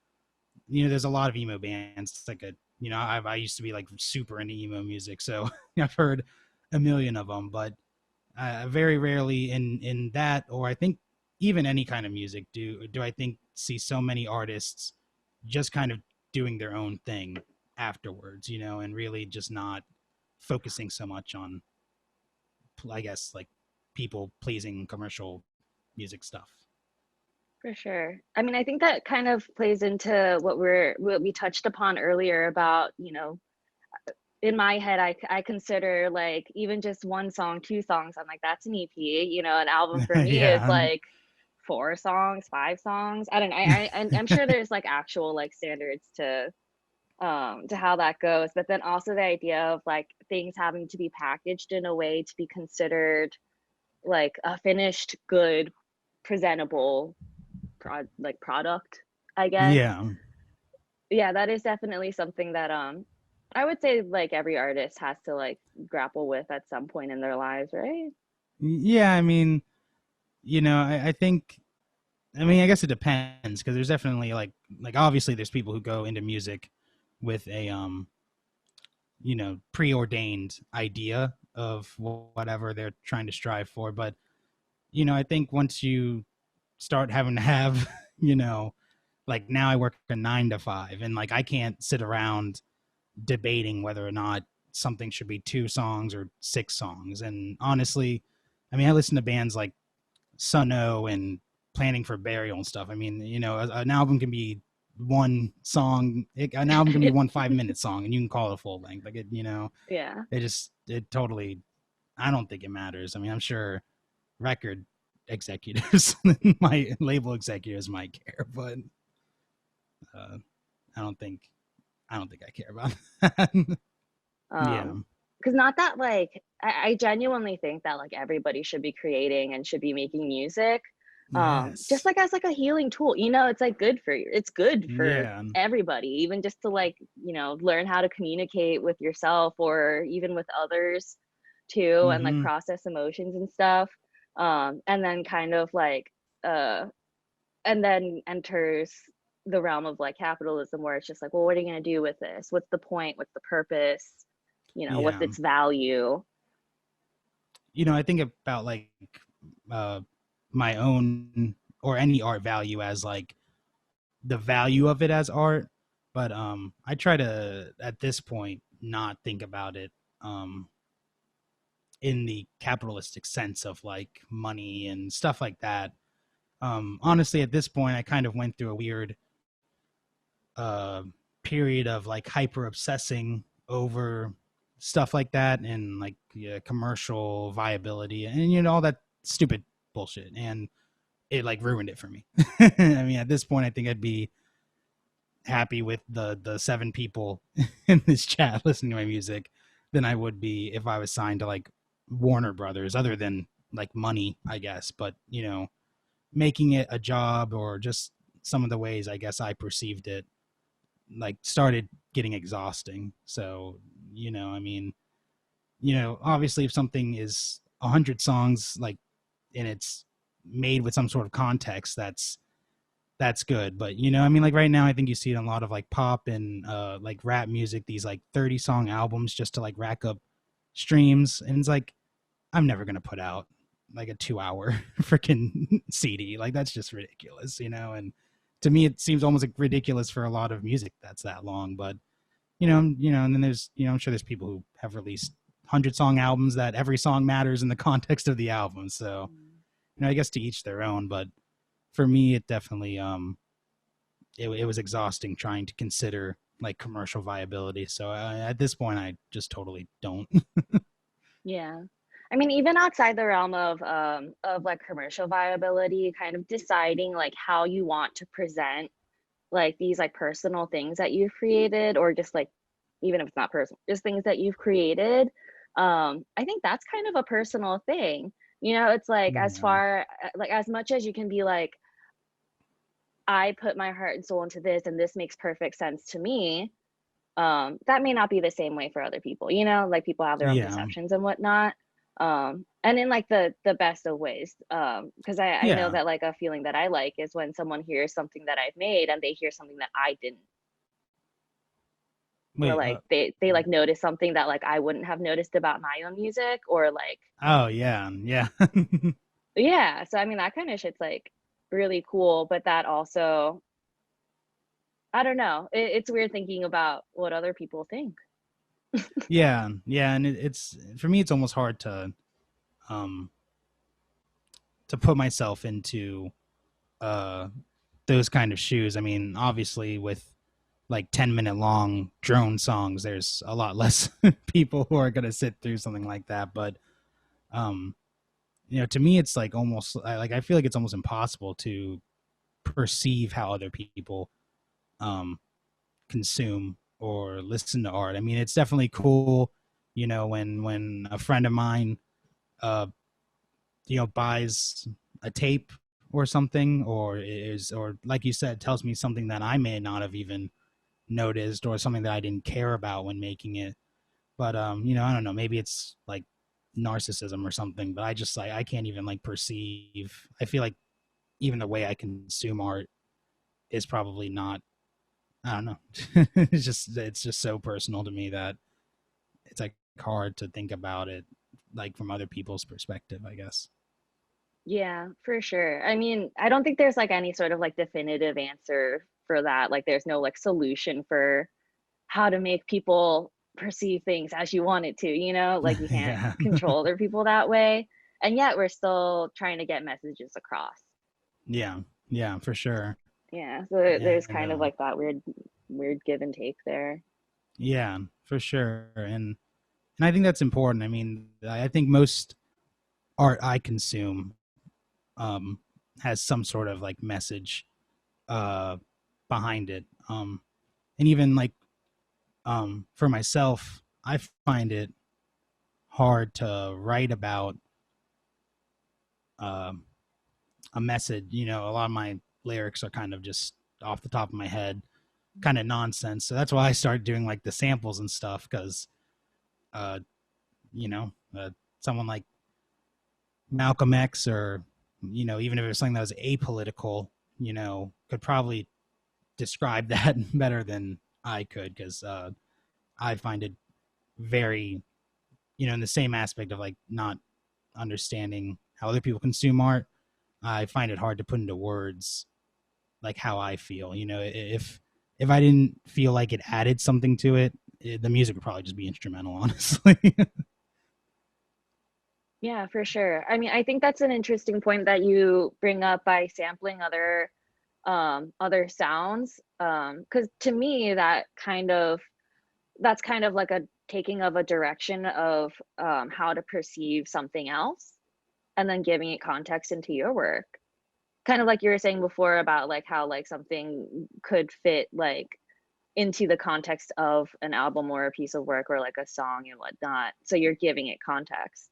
There's a lot of emo bands. It's like I used to be like super into emo music, so I've heard a million of them, but very rarely in that, or I think even any kind of music, do I think see so many artists just kind of doing their own thing afterwards, and really just not focusing so much on, I guess, like people pleasing commercial music stuff. For sure. I mean, I think that kind of plays into what we touched upon earlier about, you know, in my head, I consider like even just one song, two songs, I'm like, that's an EP. You know, an album for me is Yeah. like four songs, five songs. I don't know. I'm sure there's like actual like standards to how that goes, but then also the idea of like things having to be packaged in a way to be considered like a finished, good, presentable product, I guess. Yeah. Yeah, that is definitely something that I would say like every artist has to like grapple with at some point in their lives, right? Yeah, I mean, I think, I mean, I guess it depends, because there's definitely like obviously there's people who go into music with a preordained idea of whatever they're trying to strive for. But I think once you start having to have like now I work a 9 to 5, and like I can't sit around debating whether or not something should be 2 songs or 6 songs. And honestly, I mean, I listen to bands like Sunno and Planning for Burial and stuff. I mean, an album can be one song, an album can be one 5-minute song, and you can call it a full length. Like Yeah. it totally, I don't think it matters. I mean, I'm sure record executives, my label executives might care, but uh, I don't think I care about that. Yeah. Because not that like I genuinely think that like everybody should be creating and should be making music, just Yes. like as like a healing tool. You know, it's like good for you. It's good for Yeah. everybody, even just to like, you know, learn how to communicate with yourself or even with others too, and like Mm-hmm. process emotions and stuff. And then kind of like and then enters the realm of like capitalism, where it's just like, well, what are you going to do with this? What's the point? What's the purpose? You know, what's Yeah. its value? I think about like uh, my own or any art value as like the value of it as art, but I try to at this point not think about it in the capitalistic sense of like money and stuff like that. Honestly, at this point, I kind of went through a weird uh, period of like hyper obsessing over stuff like that, and like commercial viability and all that stupid bullshit, and it like ruined it for me. I mean, at this point, I think I'd be happy with the 7 people in this chat listening to my music than I would be if I was signed to like Warner Brothers, other than like money, I guess. But, you know, making it a job, or just some of the ways I guess I perceived it, like started getting exhausting. So, you know, I mean, you know, obviously if something is 100 songs, like, and it's made with some sort of context, that's good. But, you know, I mean, like right now I think you see it in a lot of like pop and like rap music, these like 30 song albums just to like rack up streams. And it's like, I'm never going to put out like a 2-hour freaking CD. Like that's just ridiculous, you know? And to me, it seems almost like ridiculous for a lot of music that's that long. But, you know, and then there's, you know, I'm sure there's people who have released 100-song albums that every song matters in the context of the album. So, you know, I guess to each their own. But for me, it definitely, it was exhausting trying to consider like commercial viability. So at this point, I just totally don't. Yeah. I mean, even outside the realm of like commercial viability, kind of deciding like how you want to present like these like personal things that you've created, or just like, even if it's not personal, just things that you've created. I think that's kind of a personal thing. You know, it's like as far like as much as you can be like, I put my heart and soul into this and this makes perfect sense to me. That may not be the same way for other people, you know, like people have their own perceptions and whatnot. And in like the best of ways. Because I know that like a feeling that I like is when someone hears something that I've made and they hear something that I didn't. Or like they like notice something that like I wouldn't have noticed about my own music, or like, oh yeah. yeah. So I mean that kind of shit's like really cool, but that also, I don't know, it's weird thinking about what other people think. yeah, and it's for me, it's almost hard to put myself into those kind of shoes. I mean, obviously with like 10-minute long drone songs, there's a lot less people who are going to sit through something like that. But you know, to me it's like almost like I feel like it's almost impossible to perceive how other people consume or listen to art. I mean, it's definitely cool, you know, when a friend of mine you know, buys a tape or something, or like you said, tells me something that I may not have even noticed, or something that I didn't care about when making it. But you know, I don't know, maybe it's like narcissism or something, but I just like, I can't even like perceive. I feel like even the way I consume art is probably not, I don't know. it's just so personal to me that it's like hard to think about it like from other people's perspective, I guess. Yeah, for sure. I mean, I don't think there's like any sort of like definitive answer for that. Like there's no like solution for how to make people perceive things as you want it to, you know? Like you can't control other people that way. And yet we're still trying to get messages across. Yeah, for sure. Yeah, so there's kind of like that weird give and take there. Yeah, for sure. And I think that's important. I mean, I think most art I consume has some sort of like message behind it. And even like for myself, I find it hard to write about a message. You know, a lot of my lyrics are kind of just off the top of my head, kind of nonsense. So that's why I started doing like the samples and stuff, because you know, someone like Malcolm X, or, you know, even if it was something that was apolitical, you know, could probably describe that better than I could, because I find it very, you know, in the same aspect of like not understanding how other people consume art, I find it hard to put into words like how I feel. You know, if I didn't feel like it added something to it, the music would probably just be instrumental, honestly. Yeah, for sure. I mean, I think that's an interesting point that you bring up by sampling other sounds. Because to me, that's kind of like a taking of a direction of how to perceive something else, and then giving it context into your work. kind of like you were saying before about like how like something could fit like into the context of an album or a piece of work or like a song and whatnot. So you're giving it context.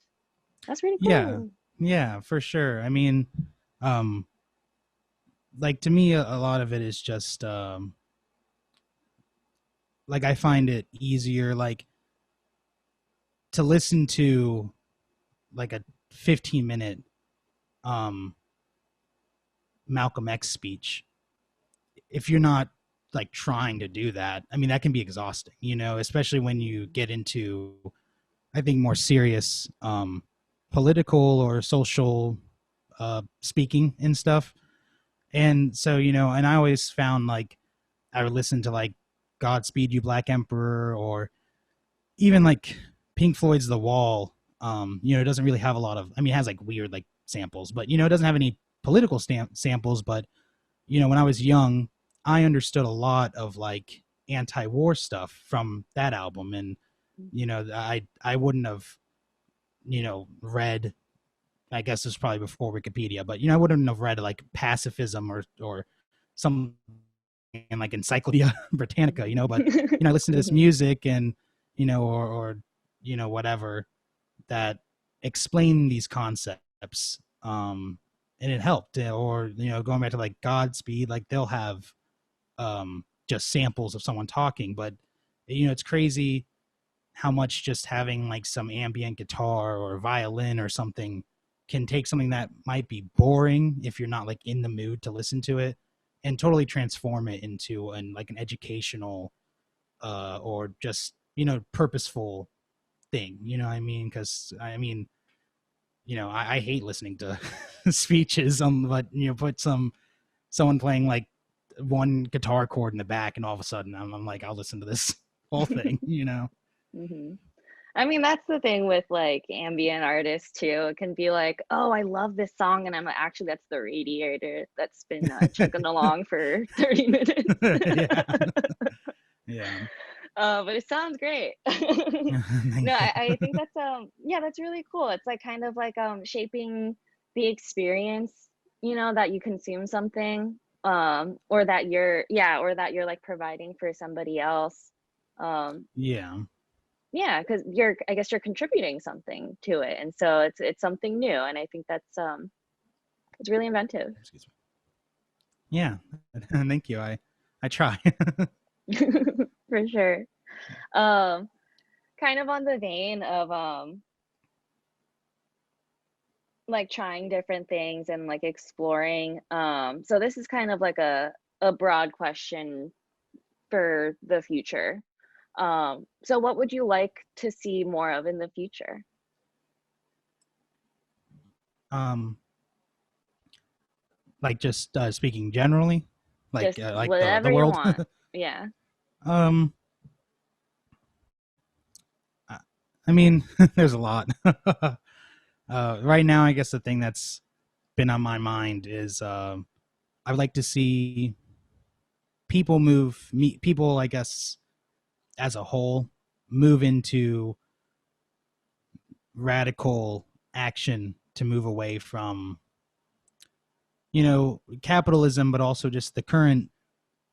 That's really cool. Yeah, for sure. I mean, like to me, a lot of it is just like I find it easier like to listen to like a 15-minute Malcolm X speech if you're not like trying to do that. I mean, that can be exhausting, you know, especially when you get into, I think, more serious political or social speaking and stuff. And so, you know, and I always found like I would listen to like Godspeed You Black Emperor, or even like Pink Floyd's The Wall. You know, it doesn't really have a lot of, I mean, it has like weird like samples, but, you know, it doesn't have any political samples. But, you know, when I was young, I understood a lot of like anti-war stuff from that album. And, you know, I wouldn't have, you know, read, I guess this was probably before Wikipedia, but, you know, I wouldn't have read like pacifism or some in like Encyclopedia Britannica, you know, but, you know, I listened to this music and, you know, or, you know, whatever that explain these concepts. And it helped. Or, you know, going back to like Godspeed, like they'll have just samples of someone talking, but, you know, it's crazy how much just having like some ambient guitar or violin or something can take something that might be boring if you're not like in the mood to listen to it and totally transform it into an educational or just, you know, purposeful thing, you know what I mean? Because I mean, you know, I hate listening to speeches, but, you know, put someone playing like one guitar chord in the back and all of a sudden I'm like, I'll listen to this whole thing, you know? Mm-hmm. I mean, that's the thing with like ambient artists too. It can be like, oh, I love this song, and I'm like, actually, that's the radiator that's been chugging along for 30 minutes. Yeah. Yeah. But it sounds great. No, I think that's yeah, that's really cool. It's like kind of like shaping the experience, you know, that you consume something, or that you're like providing for somebody else. Yeah. Yeah, because I guess you're contributing something to it, and so it's something new, and I think that's it's really inventive. Excuse me. Yeah. Thank you. I try. For sure. Kind of on the vein of like trying different things and like exploring. So this is kind of like a broad question for the future. So what would you like to see more of in the future? Like just speaking generally, like Just like whatever the you world. want. Yeah. I mean, there's a lot. Right now, I guess the thing that's been on my mind is I'd like to see people, I guess, as a whole, move into radical action to move away from, you know, capitalism, but also just the current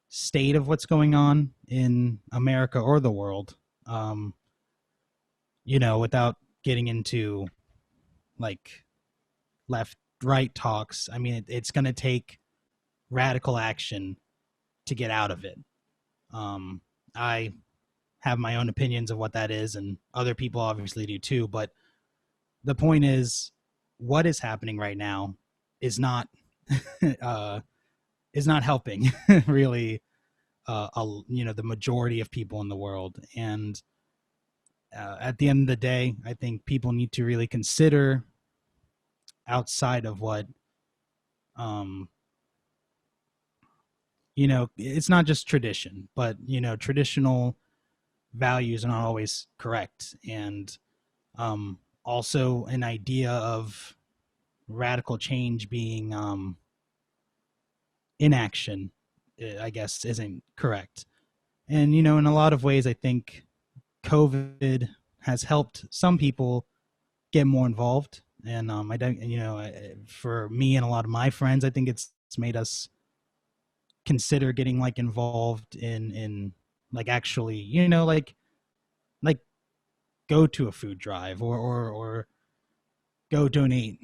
state of what's going on in America or the world. You know, without getting into like left right talks. I mean, it's going to take radical action to get out of it. I have my own opinions of what that is, and other people obviously do too. But the point is, what is happening right now is not helping really. You know, the majority of people in the world, and at the end of the day, I think people need to really consider outside of what, you know, it's not just tradition, but, you know, traditional values are not always correct. And also an idea of radical change being inaction, I guess, isn't correct. And, you know, in a lot of ways, I think COVID has helped some people get more involved And I don't, for me and a lot of my friends, I think it's made us consider getting like involved in like actually, like go to a food drive or go donate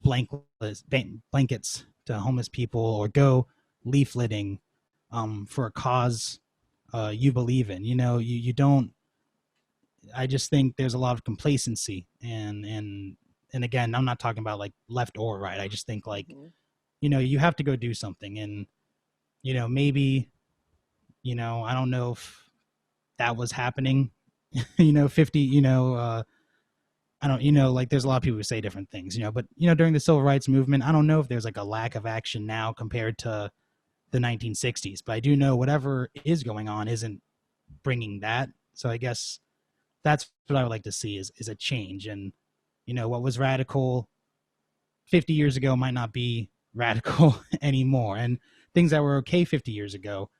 blankets to homeless people, or go leafleting for a cause you believe in. You don't. I just think there's a lot of complacency, and again, I'm not talking about like left or right. I just think like you have to go do something, and maybe I don't know if that was happening 50 I don't, like there's a lot of people who say different things, but during the civil rights movement, I don't know if there's like a lack of action now compared to the 1960s, but I do know whatever is going on isn't bringing that. So I guess that's what I would like to see is a change. And what was radical 50 years ago might not be radical anymore, and things that were okay 50 years ago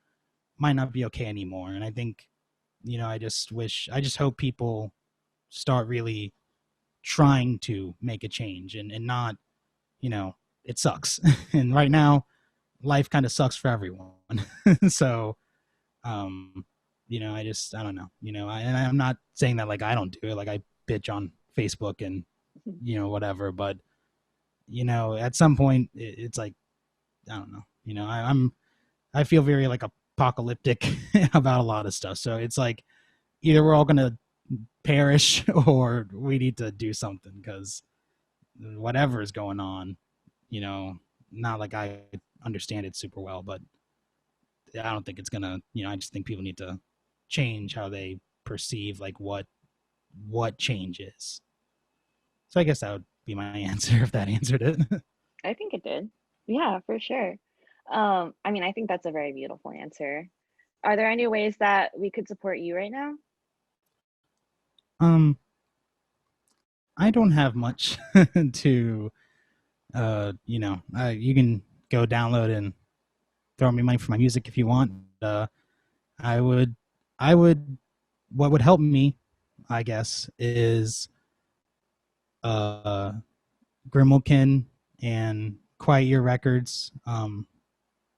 might not be okay anymore. And I think I just hope people start really trying to make a change, and not it sucks. And right now life kind of sucks for everyone. So I don't know, and I'm not saying that like I don't do it, like I bitch on Facebook and whatever, but at some point it's like I don't know, I feel very like apocalyptic about a lot of stuff. So it's like either we're all gonna perish or we need to do something, because whatever is going on, not like I understand it super well, but I don't think it's gonna, I just think people need to change how they perceive like what change is. So I guess that would be my answer, if that answered it. I think it did. Yeah, for sure. I mean, I think that's a very beautiful answer. Are there any ways that we could support you right now? I don't have much to, you can go download and throw me money for my music if you want. I would, what would help me, I guess, is, Grimalkin and Quiet Year Records.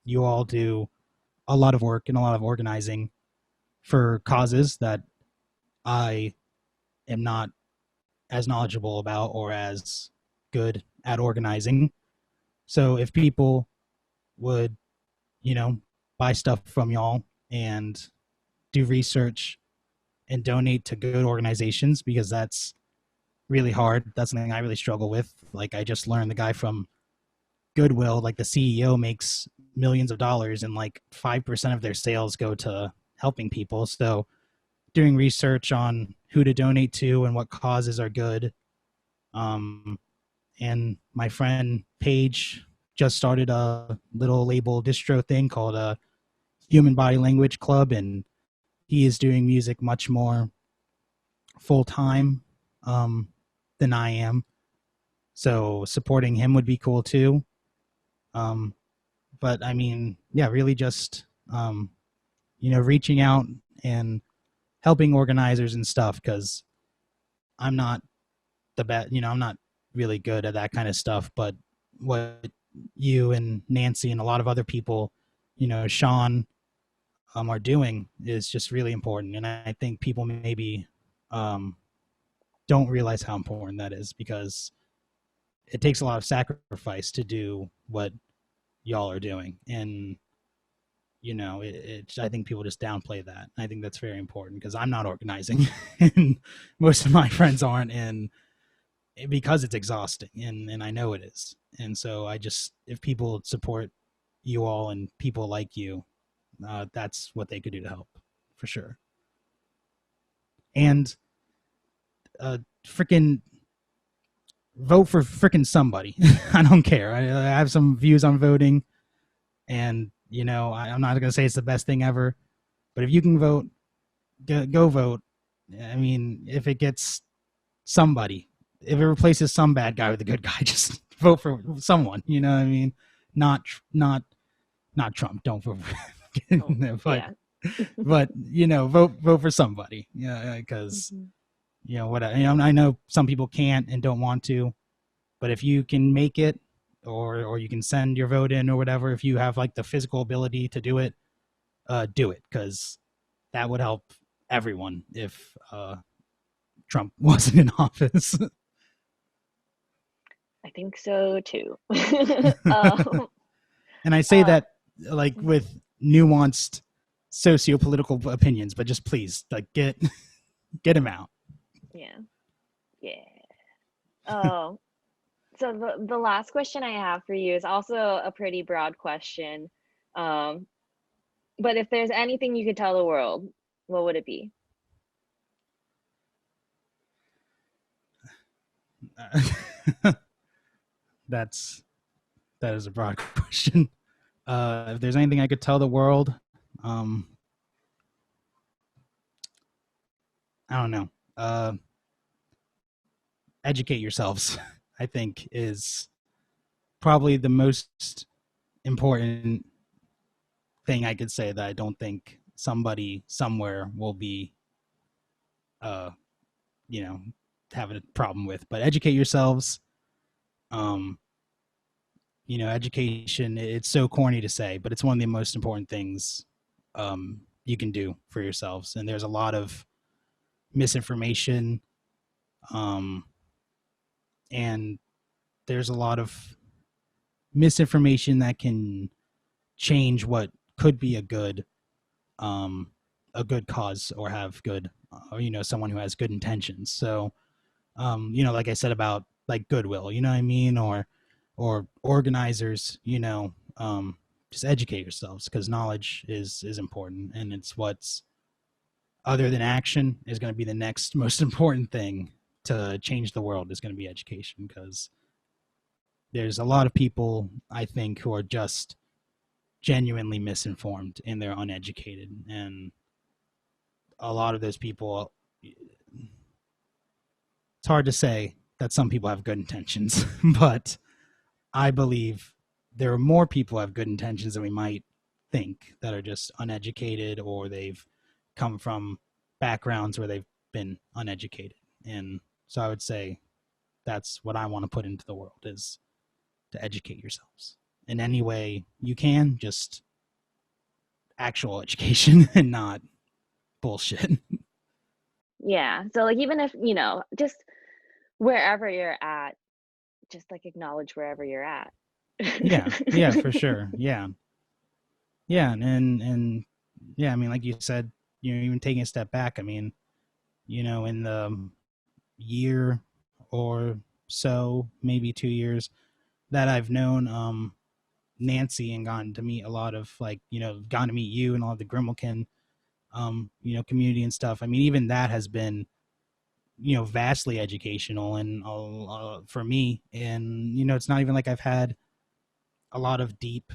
You all do a lot of work and a lot of organizing for causes that I am not as knowledgeable about or as good at organizing. So if people would, buy stuff from y'all and do research and donate to good organizations, because that's really hard. That's something I really struggle with. Like I just learned the guy from Goodwill, like the CEO makes millions of dollars and like 5% of their sales go to helping people. So doing research on who to donate to and what causes are good. And my friend Paige just started a little label distro thing called a Human Body Language Club, and he is doing music much more full time than I am. So supporting him would be cool too. But I mean, yeah, really just reaching out and helping organizers and stuff, because I'm not the best, I'm not really good at that kind of stuff. But what you and Nancy and a lot of other people, Shawn, are doing is just really important. And I think people maybe don't realize how important that is, because it takes a lot of sacrifice to do what y'all are doing. And I think people just downplay that. I think that's very important, because I'm not organizing and most of my friends aren't, and because it's exhausting, and I know it is. And so if people support you all and people like you, that's what they could do to help, for sure. And freaking vote for freaking somebody. I don't care. I have some views on voting, and I'm not gonna say it's the best thing ever, but if you can vote, go vote. I mean, if it gets somebody, if it replaces some bad guy with a good guy, just vote for someone. You know what I mean? Not Trump. Don't vote for but Yeah. but vote for somebody. Yeah, because I know some people can't and don't want to, but if you can make it, or you can send your vote in or whatever, if you have like the physical ability to do it, do it, because that would help everyone if Trump wasn't in office. I think so too. And I say that like with nuanced socio-political opinions, but just please, like, get him out. Yeah. Oh, so the last question I have for you is also a pretty broad question. But if there's anything you could tell the world, what would it be? That is a broad question. If there's anything I could tell the world, I don't know. Educate yourselves, I think, is probably the most important thing I could say that I don't think somebody somewhere will be, having a problem with. But educate yourselves. Education, it's so corny to say, but it's one of the most important things you can do for yourselves. And there's a lot of misinformation, and there's a lot of misinformation that can change what could be a good cause, or have good, someone who has good intentions. So, like I said about like Goodwill, you know what I mean, or organizers, just educate yourselves, because knowledge is important, and it's what's, other than action, is going to be the next most important thing to change the world, is going to be education, because there's a lot of people, I think, who are just genuinely misinformed and they're uneducated, and a lot of those people, it's hard to say that some people have good intentions, but I believe there are more people who have good intentions than we might think, that are just uneducated, or they've come from backgrounds where they've been uneducated. And so I would say that's what I want to put into the world, is to educate yourselves in any way you can, just actual education and not bullshit. Yeah. So like, even if, just wherever you're at, just like acknowledge wherever you're at. Yeah, for sure. Yeah. And yeah, I mean, like you said, even taking a step back, I mean, in the year or so, maybe 2 years that I've known Nancy, and gotten to meet a lot of, like, gotten to meet you and all the Grimalkin community and stuff. I mean, even that has been, vastly educational, and for me. And it's not even like I've had a lot of deep,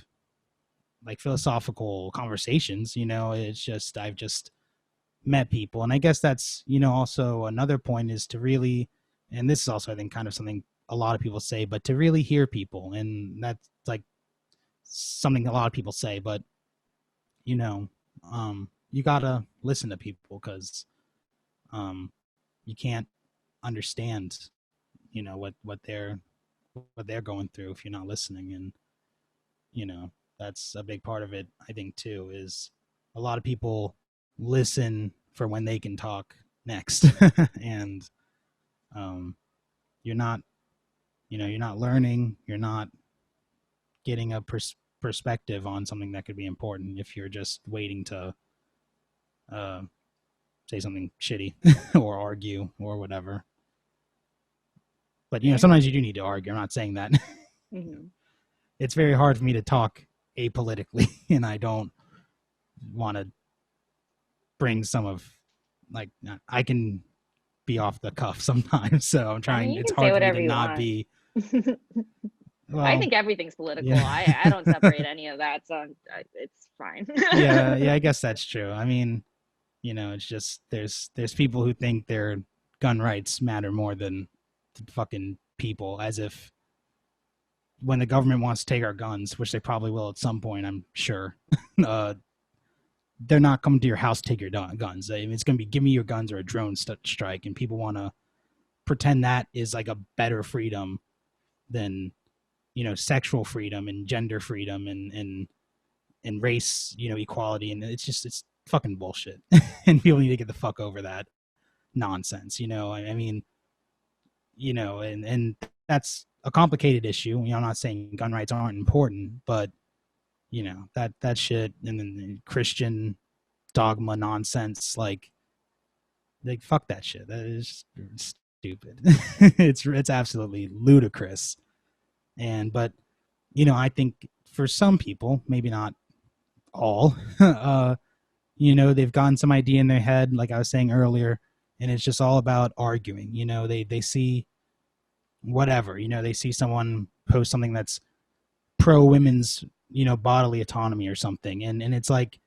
like, philosophical conversations. It's just, I've just met people. And I guess that's, also another point, is to really, and this is also, I think, kind of something a lot of people say, but to really hear people. And that's like something a lot of people say, but you gotta listen to people, because you can't understand what they're going through if you're not listening. And that's a big part of it, I think, too, is a lot of people listen for when they can talk next. And you're not learning, you're not getting a perspective on something that could be important if you're just waiting to say something shitty or argue or whatever. But sometimes you do need to argue. I'm not saying that. Mm-hmm. It's very hard for me to talk apolitically, and I don't want to bring some of, like, I can be off the cuff sometimes, so I'm trying. It's hard for me to not be. Well, I think everything's political. Yeah. I don't separate any of that, so it's fine. yeah, I guess that's true. I mean, it's just there's people who think their gun rights matter more than fucking people, as if when the government wants to take our guns, which they probably will at some point, I'm sure, they're not coming to your house to take your guns. I mean, it's going to be give me your guns or a drone strike, and people want to pretend that is like a better freedom than, you know, sexual freedom and gender freedom and race, you know, equality. And it's fucking bullshit. And people need to get the fuck over that nonsense, you know. I mean, you know, and that's a complicated issue. You know, I'm not saying gun rights aren't important, but you know, that shit, and then the Christian dogma nonsense, like fuck that shit. That is stupid. It's absolutely ludicrous. But you know, I think for some people, maybe not all, you know, they've gotten some idea in their head, like I was saying earlier, and it's just all about arguing. You know, they see whatever, you know, they see someone post something that's pro women's, you know, bodily autonomy or something, and it's like,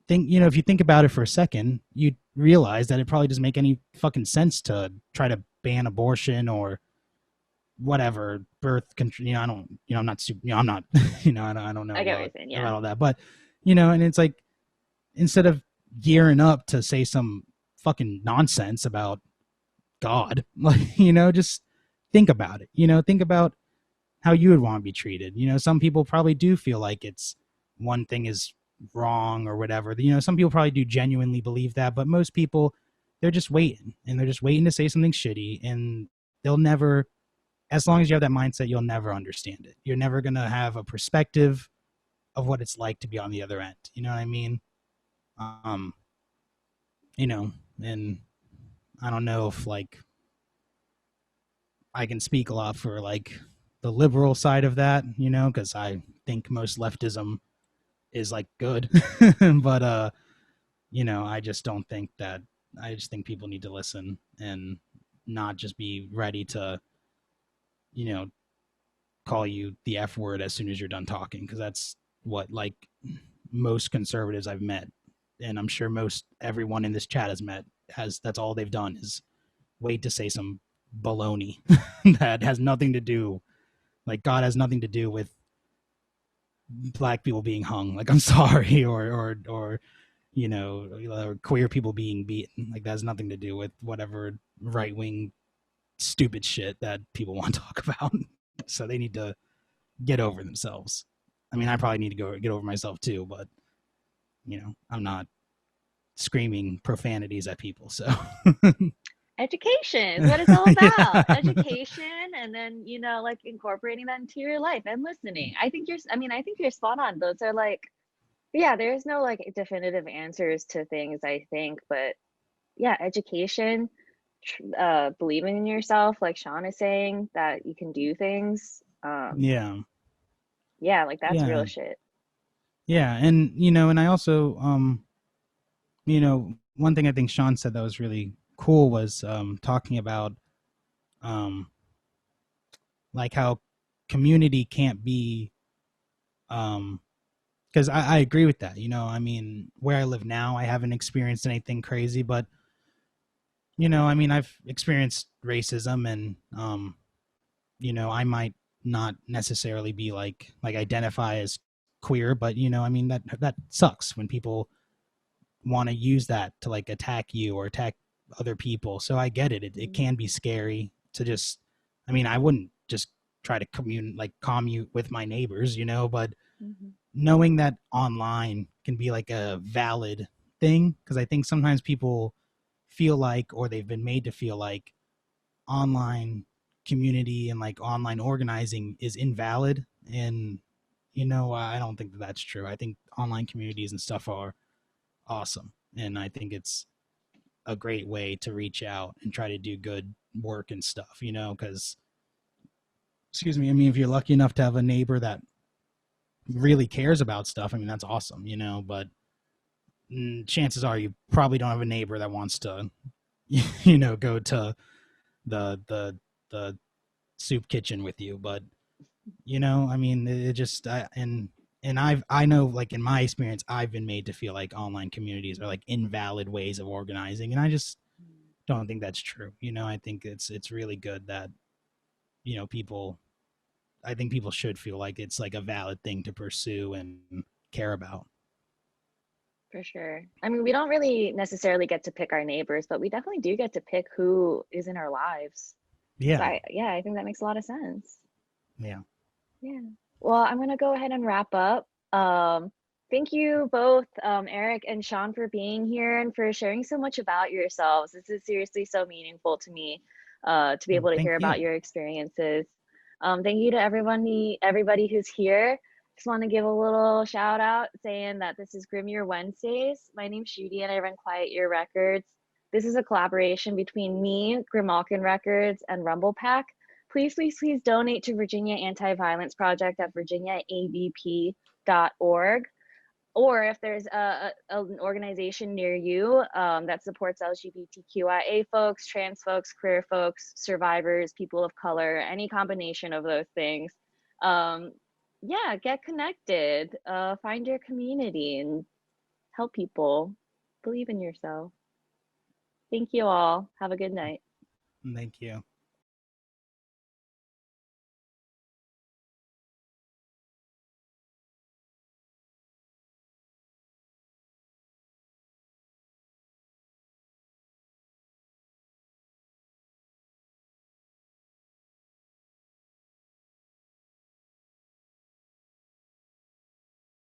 you know, if you think about it for a second, you realize that it probably doesn't make any fucking sense to try to ban abortion or whatever, birth control. You know, I don't, you know, I'm not super, you know, I'm not, you know, I don't know about all that, but you know, and it's like, instead of gearing up to say some fucking nonsense about God, like, you know, just think about it. You know, think about how you would want to be treated. You know, some people probably do feel like it's one thing is wrong or whatever. You know, some people probably do genuinely believe that, but most people, they're just waiting, and they're just waiting to say something shitty, and they'll never, as long as you have that mindset, you'll never understand it. You're never going to have a perspective of what it's like to be on the other end. You know what I mean? You know, and I don't know if like I can speak a lot for like the liberal side of that, you know, because I think most leftism is like good, but you know, I just don't think that. I just think people need to listen and not just be ready to, you know, call you the F word as soon as you're done talking, because that's what like most conservatives I've met, and I'm sure most everyone in this chat has met, that's all they've done is wait to say some baloney that has nothing to do, like God has nothing to do with black people being hung, like I'm sorry, or you know, or queer people being beaten, like that has nothing to do with whatever right-wing stupid shit that people want to talk about. So they need to get over themselves. I mean, I probably need to get over myself too, but you know, I'm not screaming profanities at people. So Education is what it's all about. Yeah. Education, and then, you know, like incorporating that into your life and listening. I think you're spot on. Those are like, yeah, there's no like definitive answers to things, I think, but yeah, education, believing in yourself, like Shawn is saying, that you can do things. Yeah. Yeah, like that's Yeah. real shit. Yeah. And, you know, and I also, you know, one thing I think Shawn said that was really cool was talking about like how community can't be, because I agree with that. You know, I mean, where I live now, I haven't experienced anything crazy, but you know, I mean, I've experienced racism, and you know, I might not necessarily be like identify as queer, but you know, I mean, that sucks when people want to use that to like attack you or attack other people. So I get it. It can be scary to just, I mean, I wouldn't just try to commute with my neighbors, you know, but knowing that online can be like a valid thing, because I think sometimes people feel like, or they've been made to feel like, online community and like online organizing is invalid. And you know, I don't think that that's true. I think online communities and stuff are awesome, and I think it's a great way to reach out and try to do good work and stuff, you know, because excuse me, I mean, if you're lucky enough to have a neighbor that really cares about stuff, I mean, that's awesome, you know, but chances are you probably don't have a neighbor that wants to you know, go to the soup kitchen with you. But you know, I mean, it just I know, like in my experience, I've been made to feel like online communities are like invalid ways of organizing, and I just don't think that's true. You know, I think it's really good that, you know, I think people should feel like it's like a valid thing to pursue and care about. For sure. I mean, we don't really necessarily get to pick our neighbors, but we definitely do get to pick who is in our lives. Yeah. So I think that makes a lot of sense. Yeah. Yeah. Well, I'm going to go ahead and wrap up. Thank you both, Eric and Shawn, for being here and for sharing so much about yourselves. This is seriously so meaningful to me, to be able to Thank hear about you. your experiences. Thank you to everybody who's here. Just want to give a little shout out saying that this is Grim Year Wednesdays. My name's Judy and I run Quiet Year Records. This is a collaboration between me, Grimalkin Records, and Rumblepak. Please, please, please donate to Virginia Anti-Violence Project at virginiavp.org. Or if there's an organization near you that supports LGBTQIA folks, trans folks, queer folks, survivors, people of color, any combination of those things, yeah, get connected, find your community and help people. Believe in yourself. Thank you all. Have a good night. Thank you.